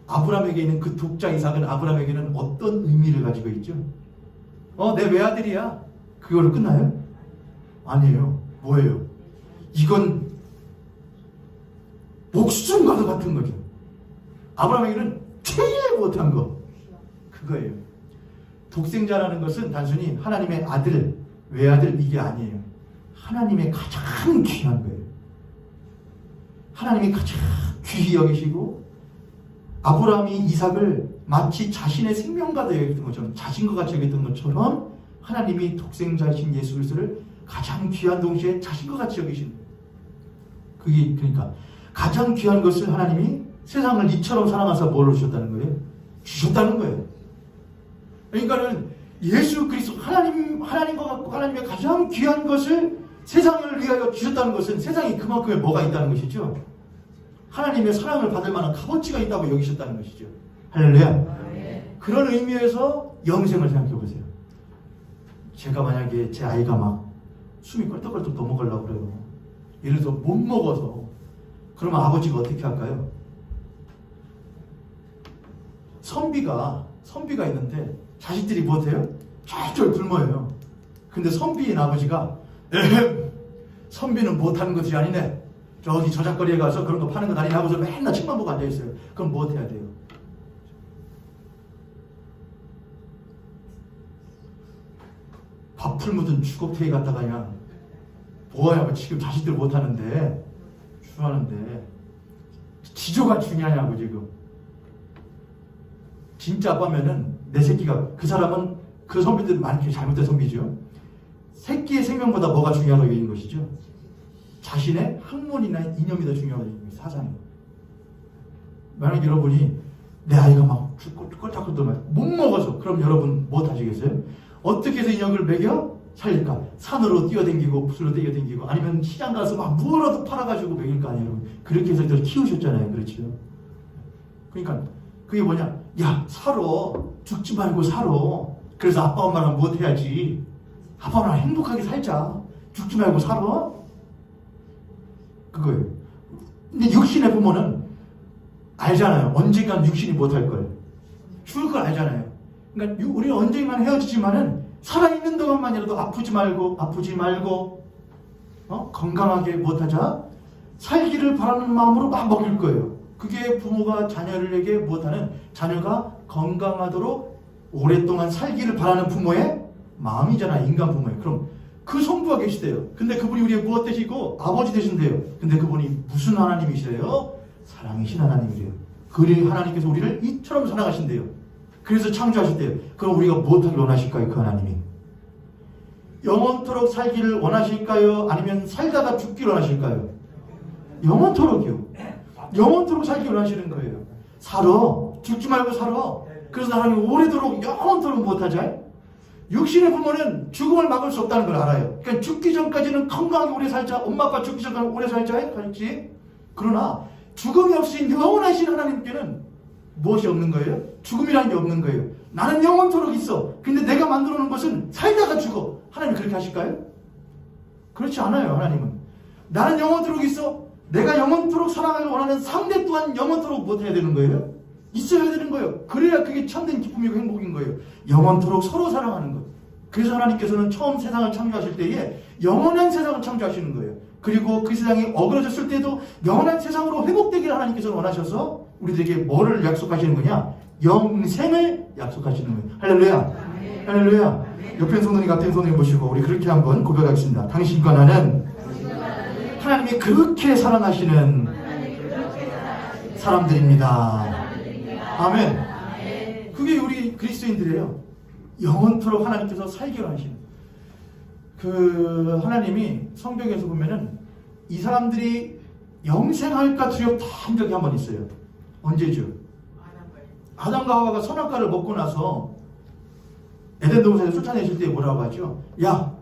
아브라함에게 있는 그 독자 이삭은 아브라함에게는 어떤 의미를 가지고 있죠? 내 외아들이야. 그걸로 끝나요? 아니에요. 뭐예요? 이건 목숨과도 같은 거죠. 아브라함에게는 제일 못한 거 그거예요. 독생자라는 것은 단순히 하나님의 아들, 외아들 이게 아니에요. 하나님의 가장 귀한 거예요. 하나님이 가장 귀히 여기시고 아브라함이 이삭을 마치 자신의 생명과도 여겼던 것처럼, 자신과 같이 여겼던 것처럼 하나님이 독생자이신 예수 그리스도를 가장 귀한 동시에 자신과 같이 여기시는 거예요. 그게 그러니까 가장 귀한 것을 하나님이 세상을 이처럼 사랑하사 뭐를 주셨다는 거예요? 주셨다는 거예요. 그러니까는 예수 그리스도 하나님과 같고 하나님의 가장 귀한 것을 세상을 위하여 주셨다는 것은 세상이 그만큼의 뭐가 있다는 것이죠. 하나님의 사랑을 받을 만한 값어치가 있다고 여기셨다는 것이죠. 할렐루야. 그런 의미에서 영생을 생각해 보세요. 제가 만약에 제 아이가 막 숨이 껄떡껄떡 넘어가려고 그래요. 예를 들어 못 먹어서. 그러면 아버지가 어떻게 할까요? 선비가 있는데 자식들이 못해요? 쫄쫄 굶어요. 근데 선비인 아버지가 선비는 못하는 것이 아니네. 저기 저작거리에 가서 그런 거 파는 거 아니냐 하고서 맨날 책만 보고 앉아있어요. 그럼 뭐 해야 돼요? 밥풀 묻은 주걱테이 갖다가 그냥 뭐야 지금 자식들 못하는데 주하는데 지조가 중요하냐고 지금. 진짜 아빠면은 내 새끼가, 그 사람은 그 선비들 많게 잘못된 선비죠. 새끼의 생명보다 뭐가 중요하다고 얘기한 것이죠. 자신의 학문이나 이념이 더 중요하다고 얘기한 것이죠. 사상이. 만약 여러분이 내 아이가 막 꼴짝꼴짝 못 먹어서, 그럼 여러분 뭐 하시겠어요? 어떻게 해서 인형을 먹여 살릴까? 산으로 뛰어댕기고 붓으로 뛰어댕기고 아니면 시장 가서 막 뭐라도 팔아가지고 먹일 거 아니에요. 그렇게 해서 저 키우셨잖아요. 그렇죠? 그러니까 그게 뭐냐? 야, 살아. 죽지 말고 살아. 그래서 아빠 엄마랑 못 해야지. 아빠 엄마랑 행복하게 살자. 죽지 말고 살아. 그거예요. 근데 육신의 부모는 알잖아요. 언젠간 육신이 못할 걸. 죽을 걸 알잖아요. 그러니까 우리는 언젠간 헤어지지만은 살아있는 동안만이라도 아프지 말고 건강하게 못하자. 살기를 바라는 마음으로 막 먹일 거예요. 그게 부모가 자녀에게 못하는, 자녀가 건강하도록 오랫동안 살기를 바라는 부모의 마음이잖아요. 인간 부모의. 그럼 그 성부가 계시대요. 근데 그분이 우리의 무엇 되시고? 아버지 되신대요. 근데 그분이 무슨 하나님이시래요? 사랑이신 하나님이래요. 그 하나님께서 우리를 이처럼 사랑하신대요. 그래서 창조하셨대요. 그럼 우리가 무엇하길 원하실까요? 그 하나님이 영원토록 살기를 원하실까요? 아니면 살다가 죽기를 원하실까요? 영원토록이요. 영원토록 살기를 원하시는 거예요. 살아. 죽지 말고 살아. 그래서 하나님 오래도록 영원토록 못하자. 육신의 부모는 죽음을 막을 수 없다는 걸 알아요. 그러니까 죽기 전까지는 건강하게 오래 살자. 엄마 아빠 죽기 전까지 오래 살자. 그렇지? 그러나 죽음이 없으신 영원하신 하나님께는 무엇이 없는 거예요? 죽음이라는 게 없는 거예요. 나는 영원토록 있어. 근데 내가 만들어 놓은 것은 살다가 죽어. 하나님 그렇게 하실까요? 그렇지 않아요. 하나님은 나는 영원토록 있어. 내가 영원토록 사랑하길 원하는 상대 또한 영원토록 못해야 되는 거예요. 있어야 되는 거예요. 그래야 그게 참된 기쁨이고 행복인 거예요. 영원토록 서로 사랑하는 것. 그래서 하나님께서는 처음 세상을 창조하실 때에 영원한 세상을 창조하시는 거예요. 그리고 그 세상이 어그러졌을 때도 영원한 세상으로 회복되기를 하나님께서는 원하셔서 우리들에게 뭐를 약속하시는 거냐? 영생을 약속하시는 거예요. 할렐루야. 할렐루야. 옆에 성도님 같은 성도님 보시고 우리 그렇게 한번 고백하겠습니다. 당신과 나는 하나님이 그렇게 사랑하시는 사람들입니다. 아멘. 그게 우리 그리스도인들이에요. 영원토록 하나님께서 살게 하시는. 그 하나님이 성경에서 보면은 이 사람들이 영생할까 두렵다한 적이 한 번 있어요. 언제죠? 아담과 하와가 선악과를 먹고 나서 에덴 동산에서 쫓아내실 때 뭐라고 하죠? 야,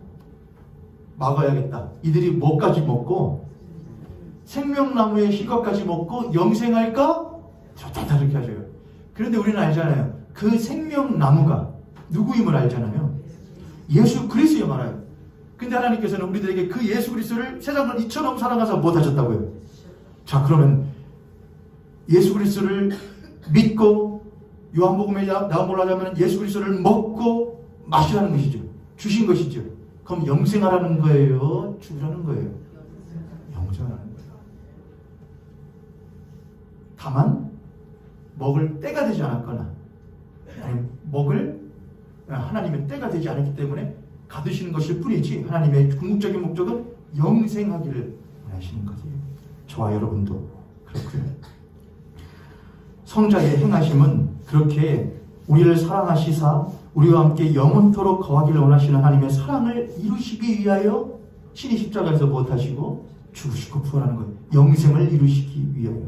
막아야겠다. 이들이 뭐까지 먹고 생명나무의 실과까지 먹고 영생할까? 좋다 이렇게 하셔요. 그런데 우리는 알잖아요. 그 생명나무가 누구임을 알잖아요. 예수 그리스도에 말아요. 근데 하나님께서는 우리들에게 그 예수 그리스도를 세상을 이처럼 사랑하사 못하셨다고요. 자, 그러면 예수 그리스도를 믿고 요한복음에 나온 걸로 하자면 예수 그리스도를 먹고 마시라는 것이죠. 주신 것이죠. 그럼 영생하라는 거예요? 죽으라는 거예요? 영생하라는 거예요. 다만 먹을 때가 되지 않았거나 아니 먹을 하나님의 때가 되지 않았기 때문에 가두시는 것일 뿐이지 하나님의 궁극적인 목적은 영생하기를 원하시는 거예요. 저와 여러분도 그렇고요. 성자의 행하심은 그렇게 우리를 사랑하시사 우리와 함께 영원토록 거하기를 원하시는 하나님의 사랑을 이루시기 위하여 친히 십자가에서 무엇하시고 죽으시고 부활하는 거예요. 영생을 이루시기 위하여.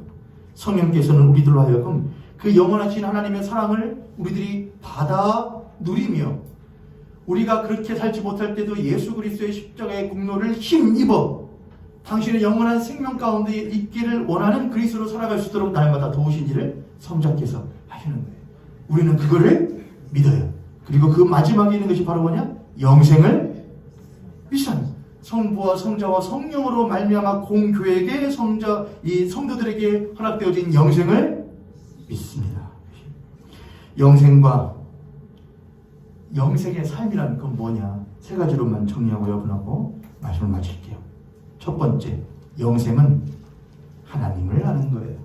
성령께서는 우리들로 하여금 그 영원하신 하나님의 사랑을 우리들이 받아 누리며 우리가 그렇게 살지 못할 때도 예수 그리스도의 십자가의 공로를 힘입어 당신의 영원한 생명 가운데 있기를 원하는 그리스도로 살아갈 수 있도록 날마다 도우신 일을 성자께서 하시는 거예요. 우리는 그거를 믿어요. 그리고 그 마지막에 있는 것이 바로 뭐냐? 영생을 믿으시는 성부와 성자와 성령으로 말미암아 공교회에게 이 성도들에게 허락되어진 영생을 믿습니다. 영생의 삶이라는 건 뭐냐? 세 가지로만 정리하고 여러분하고 말씀을 마칠게요. 첫 번째, 영생은 하나님을 아는 거예요.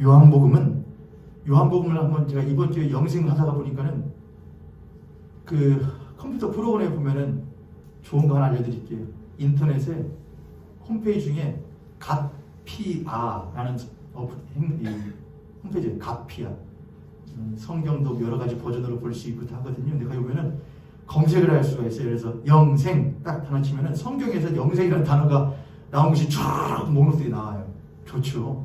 요한복음을 한번 제가 이번 주에 영생을 하다가 보니까는 그 컴퓨터 프로그램에 보면은 좋은 거 하나 알려드릴게요. 인터넷에 홈페이지 중에 갓피아라는 홈페이지에 갓피아 성경도 여러 가지 버전으로 볼 수 있고 다 하거든요. 근데 거기 보면은 검색을 할 수가 있어요. 그래서 영생 딱 단어 치면은 성경에서 영생이라는 단어가 나온 것이 쫙 목록들이 나와요. 좋죠.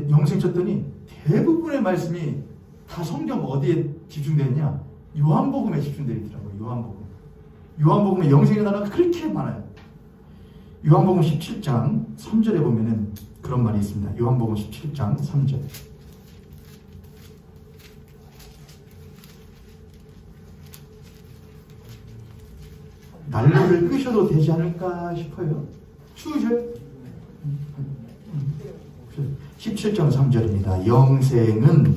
영생 쳤더니 대부분의 말씀이 다 성경 어디에 집중되어 있냐? 요한복음에 집중되어 있더라고요. 요한복음에 영생의 단어가 그렇게 많아요. 요한복음 17장 3절에 보면은 그런 말이 있습니다. 요한복음 17장 3절. 난로를 끄셔도 되지 않을까 싶어요. 추우셔요? 17장 3절입니다. 영생은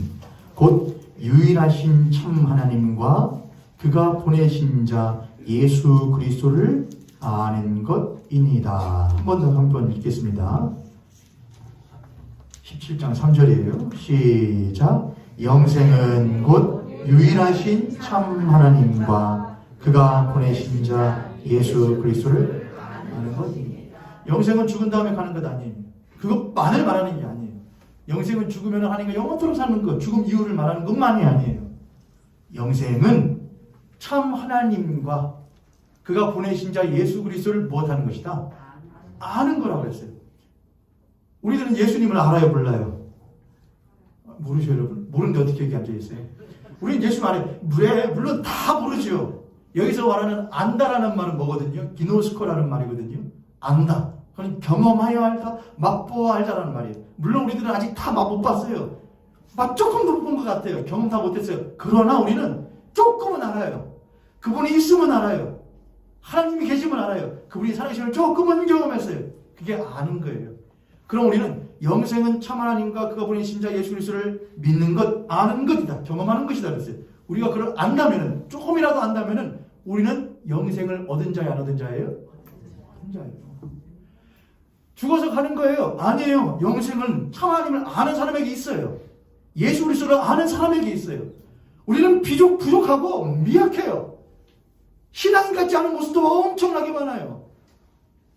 곧 유일하신 참 하나님과 그가 보내신 자 예수 그리스도를 아는 것입니다. 한 번 읽겠습니다. 17장 3절이에요. 시작. 영생은 곧 유일하신 참 하나님과 그가 보내신 자 예수 그리스도를 아는 것입니다. 영생은 죽은 다음에 가는 것 아니에요. 그것만을 말하는 게 아니에요. 영생은 죽으면 하나님과 영원토록 사는 것, 죽음 이유를 말하는 것만이 아니에요. 영생은 참 하나님과 그가 보내신 자 예수 그리스도를 무엇하는 것이다? 아는 거라고 그랬어요. 우리들은 예수님을 알아요, 몰라요? 모르죠, 여러분? 모르는데 어떻게 여기 앉아있어요? 우리는 예수 알아요. 물론 다 모르죠. 여기서 말하는 안다라는 말은 뭐거든요? 기노스코라는 말이거든요. 안다. 그건 경험하여 알다, 맛보아 알다라는 말이에요. 물론 우리들은 아직 다 맛 못 봤어요. 맛 조금 못 본 것 같아요. 경험 다 못했어요. 그러나 우리는 조금은 알아요. 그분이 있으면 알아요. 하나님이 계시면 알아요. 그분이 살아계심을 조금은 경험했어요. 그게 아는 거예요. 그럼 우리는 영생은 참 하나님과 그가 보내신 자 예수 그리스도를 믿는 것, 아는 것이다. 경험하는 것이다 그랬어요. 우리가 그걸 안다면은, 조금이라도 안다면은 우리는 영생을 얻은 자야, 안 얻은 자예요? 얻은 자예요. 죽어서 가는 거예요? 아니에요. 영생은 참 하나님을 아는 사람에게 있어요. 예수 그리스도를 아는 사람에게 있어요. 우리는 부족하고 미약해요. 신앙인 같지 않은 모습도 엄청나게 많아요.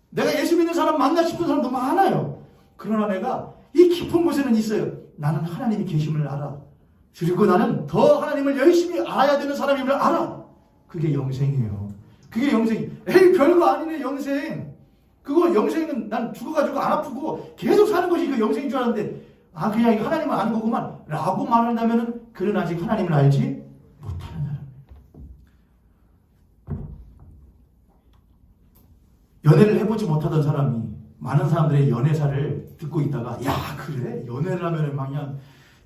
내가 예수 믿는 사람 만나 싶은 사람도 많아요. 그러나 내가 이 깊은 곳에는 있어요. 나는 하나님이 계심을 알아. 그리고 나는 더 하나님을 열심히 알아야 되는 사람임을 알아. 그게 영생이에요. 그게 영생이. 에이, 별거 아니네, 영생. 그거 영생은 난 죽어가지고 안 아프고 계속 사는 것이 그 영생인 줄 알았는데, 아, 그냥 이거 하나님을 아는 거구만. 라고 말한다면은, 그는 아직 하나님을 알지 못하는 사람. 연애를 해보지 못하던 사람이 많은 사람들의 연애사를 듣고 있다가, 야, 그래? 연애를 하면은 막 그냥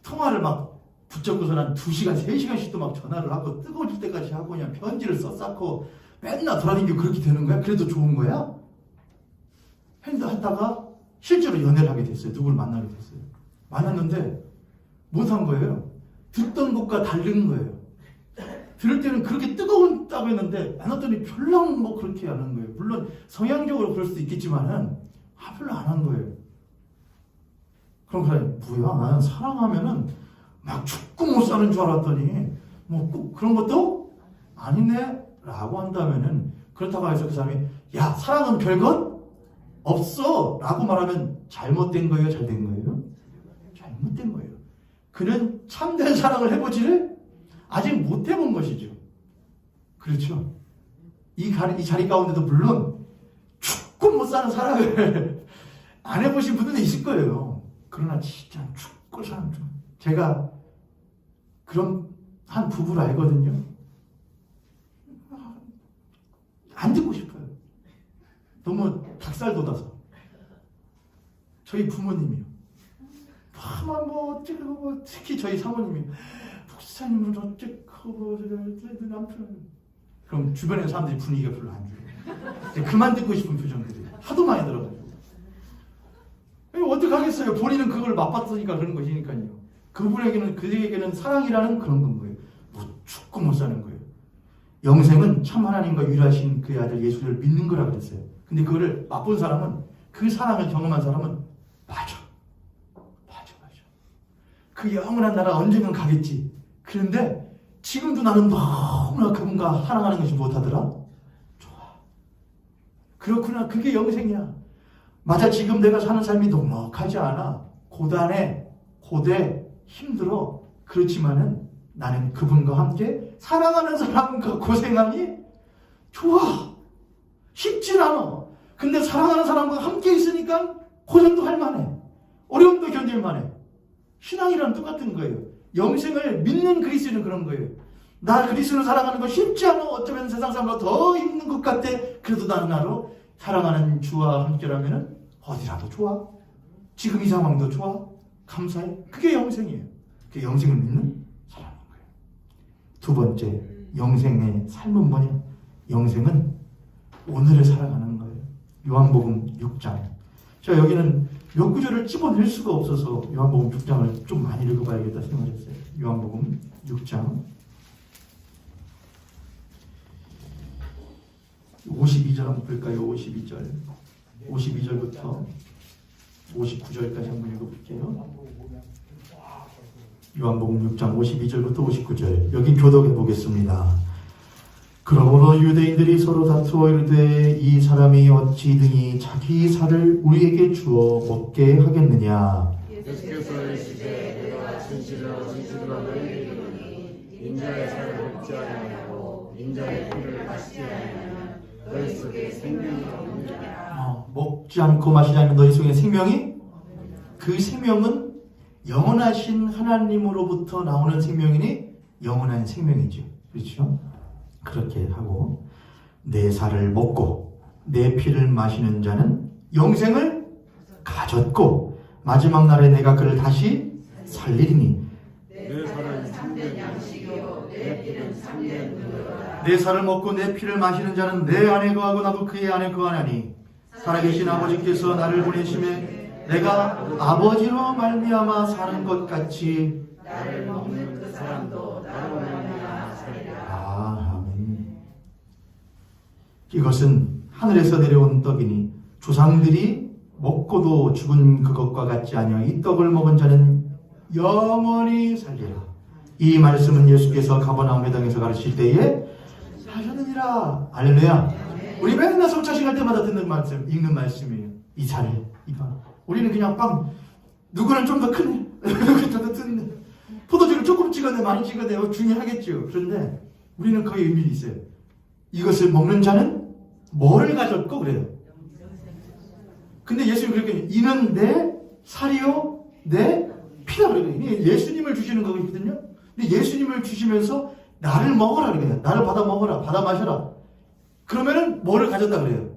통화를 막 붙잡고서 한 2시간, 3시간씩도 막 전화를 하고 뜨거워질 때까지 하고 그냥 편지를 써쌓고 맨날 돌아다니고 그렇게 되는 거야? 그래도 좋은 거야? 하다가 실제로 연애를 하게 됐어요. 누구를 만나게 됐어요. 만났는데 못한 거예요. 듣던 것과 다른 거예요. 들을 때는 그렇게 뜨거웠다고 했는데 만났더니 별로 뭐 그렇게 안 한 거예요. 물론 성향적으로 그럴 수도 있겠지만은 별로 안 한 거예요. 그런 사람이 뭐야? 나는 사랑하면은 막 죽고 못 사는 줄 알았더니 뭐 꼭 그런 것도 아니네 라고 한다면은, 그렇다고 해서 그 사람이 야 사랑은 별것 없어 라고 말하면 잘못된 거예요? 잘 된 거예요? 잘못된 거예요. 그는 참된 사랑을 해보지를 아직 못 해본 것이죠. 그렇죠? 이 자리 가운데도 물론 죽고 못 사는 사랑을 안 해보신 분들도 있을 거예요. 그러나 진짜 죽고 사는 중, 제가 그런 한 부부를 알거든요. 안 듣고 싶어요. 너무 닭살 돋아서. 저희 부모님이요. 뭐 어쩌고 뭐 특히 저희 사모님이 목사님은 어쩌고 남편. 그럼 주변에 사람들이 분위기가 별로 안 좋아요. 그만 듣고 싶은 표정들이 하도 많이 들어가지고. 어떻게 하겠어요? 본인은 그걸 맛봤으니까 그런 것이니까요. 그에게는 사랑이라는 그런 건 거예요. 뭐 죽고 못 사는 거예요. 영생은 참 하나님과 유일하신 그의 아들 예수를 믿는 거라 그랬어요. 근데 그거를 맛본 사람은, 그 사랑을 경험한 사람은 맞아. 그 영원한 나라 언젠간 가겠지. 그런데 지금도 나는 너무나 그분과 사랑하는 것이 못하더라. 좋아. 그렇구나. 그게 영생이야. 맞아. 지금 내가 사는 삶이 녹록하지 않아. 고단해. 고대. 힘들어. 그렇지만은 나는 그분과 함께 사랑하는 사람과 고생하니 좋아. 쉽진 않아. 근데 사랑하는 사람과 함께 있으니까 고생도 할 만해. 어려움도 견딜 만해. 신앙이랑 똑같은 거예요. 영생을 믿는 그리스도는 그런 거예요. 나 그리스도를 사랑하는 거 쉽지 않아. 어쩌면 세상 사람보다 더 힘든 것 같아. 그래도 나는 나로 사랑하는 주와 함께라면 어디라도 좋아. 지금 이 상황도 좋아. 감사해. 그게 영생이에요. 그게 영생을 믿는 사람인 거예요. 두 번째, 영생의 삶은 뭐냐? 영생은 오늘을 살아가는 거예요. 요한복음 6장. 자, 여기는 몇 구절을 집어낼 수가 없어서 요한복음 6장을 좀 많이 읽어봐야겠다 생각했어요. 요한복음 6장 52절 한번 볼까요? 52절부터 59절까지 한번 읽어볼게요. 요한복음 6장 52절부터 59절. 여기 교독해 보겠습니다. 그러므로 유대인들이 서로 다투어 이르되 이 사람이 어찌 등이 자기 살을 우리에게 주어 먹게 하겠느냐. 예수께서 이르시되 내가 진실로 너희에게 이르노니 인자의 살을 먹지 아니하고 인자의 피를 마시지 아니하면 너희 속에 생명이 없느니라. 먹지 않고 마시지 않으면 너희 속에 생명이, 그 생명은 영원하신 하나님으로부터 나오는 생명이니 영원한 생명이죠. 그렇죠? 그렇게 하고 내 살을 먹고 내 피를 마시는 자는 영생을 가졌고 마지막 날에 내가 그를 다시 살리리니. 내 살은 참된 양식이요 내 피는 참된 물이로다. 내 살을 먹고 내 피를 마시는 자는 내 안에 거하고 나도 그의 안에 거하나니 살아계신 아버지께서 나를 보내심에 내가 아버지로 말미암아 사는 것 같이 나를 먹는 그 사람도 나로 말미암아 살리라. 아멘. 이것은 하늘에서 내려온 떡이니 조상들이 먹고도 죽은 그것과 같지 아니하 이 떡을 먹은 자는 영원히 살리라. 이 말씀은 예수께서 가버나움 회당에서 가르칠 때에 하셨느니라. 할렐루야. 우리 맨날 성찬식 할 때마다 듣는 말씀, 읽는 말씀이에요. 이 자리, 이거. 우리는 그냥 누구는 좀 더 크네, 누구는 좀 더 듣네. 포도주를 조금 찍어내, 많이 찍어내, 중요하겠죠. 그런데 우리는 거의 의미가 있어요. 이것을 먹는 자는 뭐를 가졌고 그래요. 근데 예수님 그렇게 이는 내 살이요 내 피다 그래요. 예수님을 주시는 거거든요. 근데 예수님을 주시면서 나를 먹어라 그래요. 나를 받아 먹어라, 받아 마셔라. 그러면은 뭐를 가졌다 그래요?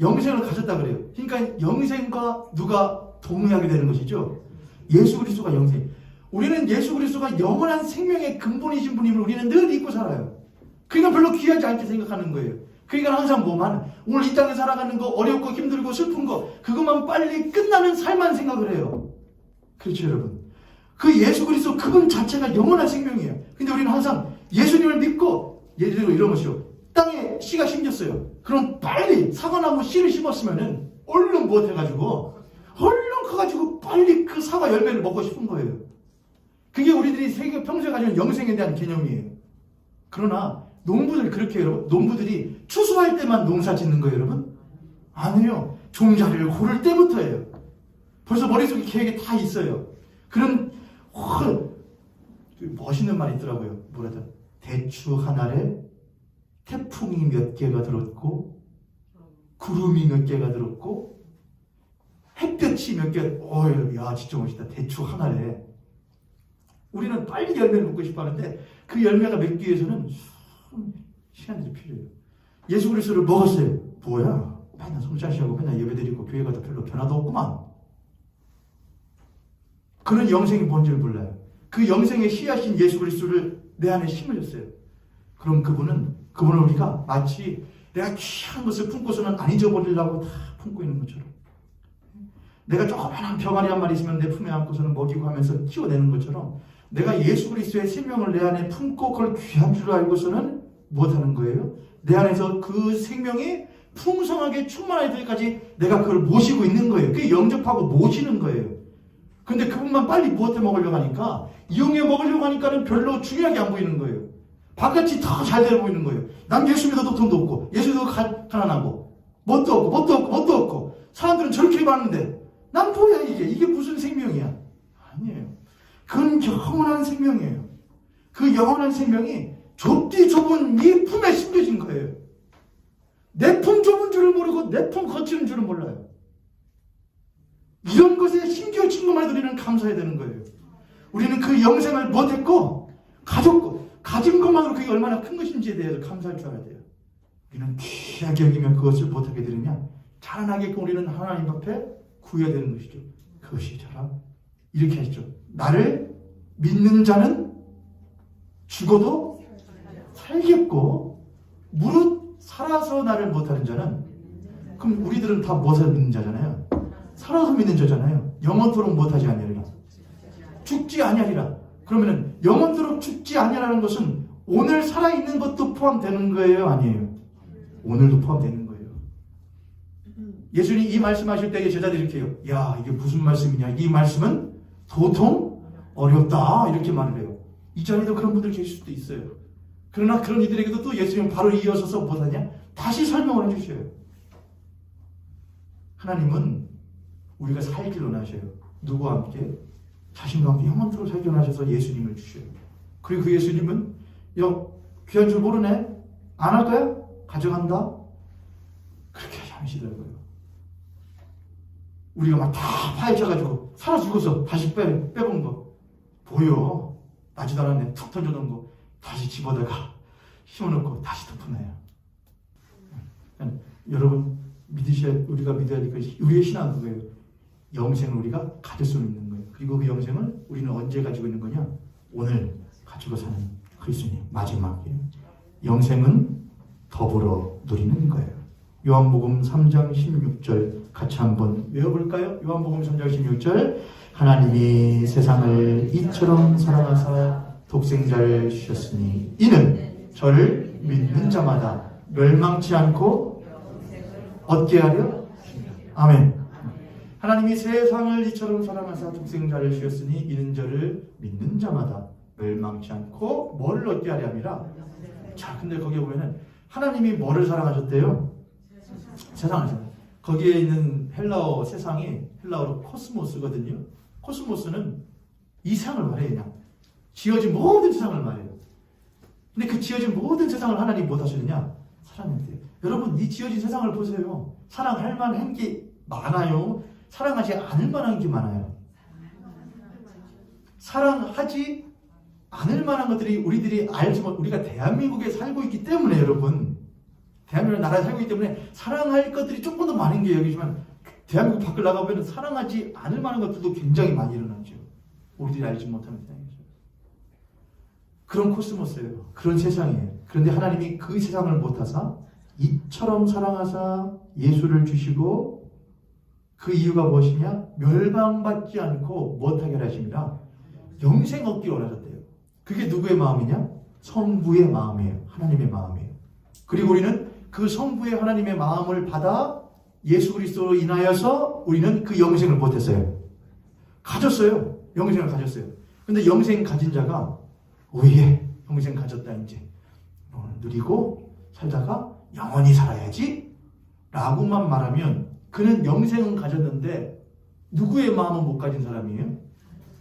영생을 가졌다 그래요. 그러니까 영생과 누가 동의하게 되는 것이죠. 예수 그리스도가 영생. 우리는 예수 그리스도가 영원한 생명의 근본이신 분임을 우리는 늘 믿고 살아요. 그러니까 별로 귀하지 않게 생각하는 거예요. 그러니까 항상 오늘 이 땅에 살아가는 거, 어렵고 힘들고 슬픈 거, 그것만 빨리 끝나는 삶만 생각을 해요. 그렇죠, 여러분? 그 예수 그리스도 그분 자체가 영원한 생명이에요. 근데 우리는 항상 예수님을 믿고, 예를 들어 이런 것이요. 땅에 씨가 심겼어요. 그럼 빨리 사과나무 씨를 심었으면은 얼른 무엇 해가지고 얼른 그거 커가지고 빨리 그 사과 열매를 먹고 싶은 거예요. 그게 우리들이 평소에 가지는 영생에 대한 개념이에요. 그러나 농부들 그렇게 해요. 농부들이 추수할 때만 농사 짓는 거예요, 여러분? 아니요. 종자를 고를 때부터예요. 벌써 머릿속에 계획이 다 있어요. 그런 멋있는 말이 있더라고요. 뭐라든 대추 한 알에 태풍이 몇 개가 들었고 구름이 몇 개가 들었고 햇볕이 몇 개. 야 진짜 멋있다. 대추 한 알에. 우리는 빨리 열매를 먹고 싶어 하는데 그 열매가 맺기 위해서는 시간들이 필요해요. 예수 그리스도를 먹었어요. 뭐야? 맨날 성찬식하고 맨날 예배드리고 교회 가도 별로 변화도 없구만. 그런 영생이 뭔지를 몰라요. 그 영생의 씨앗인 예수 그리스도를 내 안에 심으셨어요. 그럼 그분을 우리가 마치 내가 귀한 것을 품고서는 안 잊어버리려고 다 품고 있는 것처럼, 내가 조그마한 병아리 한 마리 있으면 내 품에 안고서는 먹이고 하면서 키워내는 것처럼, 내가 예수 그리스도의 생명을 내 안에 품고 그걸 귀한 줄 알고서는 무엇하는 거예요? 내 안에서 그 생명이 풍성하게 충만할 때까지 내가 그걸 모시고 있는 거예요. 그게 영접하고 모시는 거예요. 근데 그분만 빨리 무엇해 먹으려고 하니까, 이용해 먹으려고 하니까는 별로 중요하게 안 보이는 거예요. 바깥이 더 잘 되어 보이는 거예요. 난 예수 믿어도 돈도 없고, 예수 믿어도 가난하고, 뭣도 없고, 사람들은 저렇게 많은데, 난 뭐야 이게 무슨 생명이야? 아니에요. 그건 영원한 생명이에요. 그 영원한 생명이 좁디 좁은 이 품에 심겨진 거예요. 내 품 좁은 줄을 모르고 내 품 거치는 줄은 몰라요. 이런 것에 심겨진 것만 해도 우리는 감사해야 되는 거예요. 우리는 그 영생을 못했고 가졌고 가진 것만으로 그게 얼마나 큰 것인지에 대해서 감사할 줄 알아야 돼요. 우리는 귀하게 여기면 그것을 못하게 되느냐, 자라나게끔 우리는 하나님 앞에 구해야 되는 것이죠. 그것이 저라 이렇게 하시죠. 나를 믿는 자는 죽어도 살겠고 무릇 살아서 나를 못하는 자는, 그럼 우리들은 다 무엇을 믿는 자잖아요. 살아서 믿는 자잖아요. 영원토록 못하지 아니하리라. 죽지 아니하리라. 그러면은 영원토록 죽지 아니하라는 것은 오늘 살아있는 것도 포함되는 거예요, 아니에요? 오늘도 포함되는 거예요. 예수님이 이 말씀하실 때에 제자들이 이렇게 해요. 야, 이게 무슨 말씀이냐? 이 말씀은 도통 어렵다. 이렇게 말을 해요. 이 자리에도 그런 분들 계실 수도 있어요. 그러나 그런 이들에게도 또 예수님은 바로 이어서서 못하냐? 다시 설명을 해주셔요. 하나님은 우리가 살기를 원하셔요. 누구와 함께? 자신과 함께 영원토록 살기를 원하셔서 예수님을 주셔요. 그리고 그 예수님은 귀한 줄 모르네? 안 할 거야? 가져간다? 그렇게 하시더라고요. 우리가 막 다 파헤쳐가지고 살아 죽어서 다시 빼본 거 보여. 나지도 않았네. 툭 던져놓은 거 다시 집어다가 심어놓고 다시 덮어놔요. 여러분 우리가 믿어야 될 것이 우리의 신앙은 그거예요. 영생을 우리가 가질 수 있는 거예요. 그리고 그 영생을 우리는 언제 가지고 있는 거냐? 오늘 가지고 사는 그리스도님 마지막이에요. 영생은 더불어 누리는 거예요. 요한복음 3장 16절 같이 한번 외워볼까요? 요한복음 3장 16절 하나님이 세상을 이처럼 사랑하사 독생자를 주셨으니 이는 저를 믿는 자마다 멸망치 않고 얻게 하려. 아멘. 하나님이 세상을 이처럼 사랑하사 독생자를 주셨으니 이는 저를 믿는 자마다 멸망치 않고 뭐를 얻게 하려 함이라. 자, 근데 거기에 보면은 하나님이 뭐를 사랑하셨대요? 세상을. 거기에 있는 헬라어 세상이 헬라어로 코스모스거든요. 코스모스는 이 세상을 말해요. 그냥 지어진 모든 세상을 말해요. 근데 그 지어진 모든 세상을 하나님이 못 하시느냐? 사랑했대요. 여러분 이 지어진 세상을 보세요. 사랑할 만한 게 많아요. 사랑하지 않을 만한 게 많아요. 사랑하지 않을 만한 것들이 우리들이 알지 못, 우리가 대한민국에 살고 있기 때문에 여러분, 대한민국 나라에 살고 있기 때문에 사랑할 것들이 조금 더 많은 게 여기지만 대한민국 밖을 나가보면 사랑하지 않을 만한 것들도 굉장히 많이 일어나죠. 우리들이 알지 못하는 세상이죠. 그런 코스모스예요. 그런 세상이에요. 그런데 하나님이 그 세상을 못하사 이처럼 사랑하사 예수를 주시고 그 이유가 무엇이냐? 멸망받지 않고 못하게 하심이라 영생 얻기 원하셨대요. 그게 누구의 마음이냐? 성부의 마음이에요. 하나님의 마음이에요. 그리고 우리는 그 성부의 하나님의 마음을 받아 예수 그리스도로 인하여서 우리는 그 영생을 못했어요. 가졌어요. 영생을 가졌어요. 근데 영생 가진 자가 왜 영생 가졌다 이제 누리고 살다가 영원히 살아야지 라고만 말하면 그는 영생은 가졌는데 누구의 마음은 못 가진 사람이에요?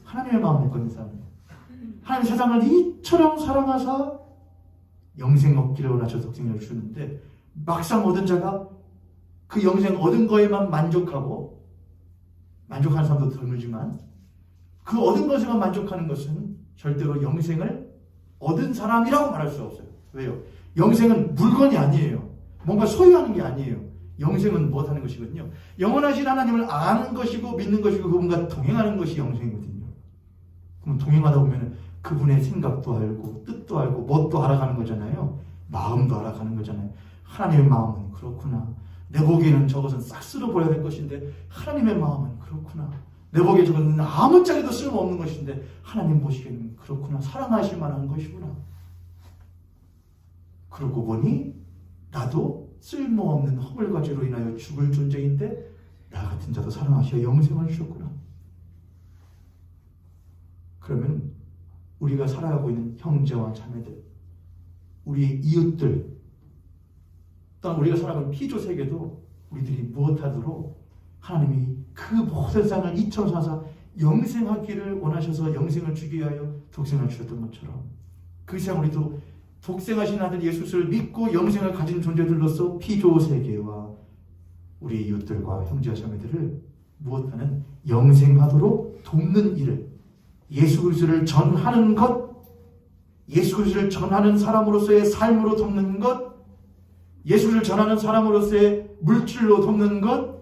하나님의 마음을 못 가진 사람이에요. 하나님 세상을 이처럼 사랑하사 영생 얻기를 원하셔서 독생자를 주는데 막상 얻은 자가 그 영생 얻은 거에만 만족하고 만족하는 사람도 드물지만 그 얻은 것에만 만족하는 것은 절대로 영생을 얻은 사람이라고 말할 수 없어요. 왜요? 영생은 물건이 아니에요. 뭔가 소유하는 게 아니에요. 영생은 무엇하는 것이거든요. 영원하신 하나님을 아는 것이고 믿는 것이고 그분과 동행하는 것이 영생이거든요. 그럼 동행하다 보면 그분의 생각도 알고 뜻도 알고 뭣도 알아가는 거잖아요. 마음도 알아가는 거잖아요. 하나님의 마음은 그렇구나. 내 보기에는 저것은 싹 쓸어버려야 될 것인데 하나님의 마음은 그렇구나. 내 보기에 저것은 아무짝에도 쓸모없는 것인데 하나님 보시기에는 그렇구나. 사랑하실 만한 것이구나. 그러고 보니 나도 쓸모없는 허물과지로 인하여 죽을 존재인데 나 같은 자도 사랑하시어 영생을 주셨구나. 그러면 우리가 살아가고 있는 형제와 자매들, 우리의 이웃들, 또한 우리가 살아가는 피조 세계도 우리들이 무엇하도록 하나님이 그 모든 세상을 이처럼 사사 영생하기를 원하셔서 영생을 주기 위하여 독생을 주셨던 것처럼 그 세상 우리도 독생하신 아들 예수 그리스도를 믿고 영생을 가진 존재들로서 피조 세계와 우리 이웃들과 형제와 자매들을 무엇하는 영생하도록 돕는 일을 예수 그리스도를 전하는 것, 예수 그리스도를 전하는 사람으로서의 삶으로 돕는 것, 예수를 전하는 사람으로서의 물질로 돕는 것,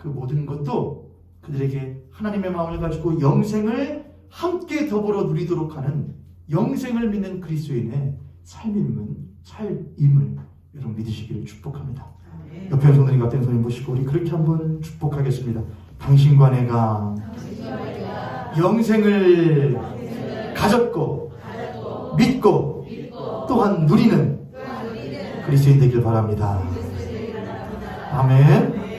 그 모든 것도 그들에게 하나님의 마음을 가지고 영생을 함께 더불어 누리도록 하는 영생을 믿는 그리스도인의 삶임을 여러분 믿으시기를 축복합니다. 옆에 손들이 같은 손님 보시고 우리 그렇게 한번 축복하겠습니다. 당신과 내가 영생을 가졌고 믿고 또한 누리는 그리스도인 되길 바랍니다. 아멘.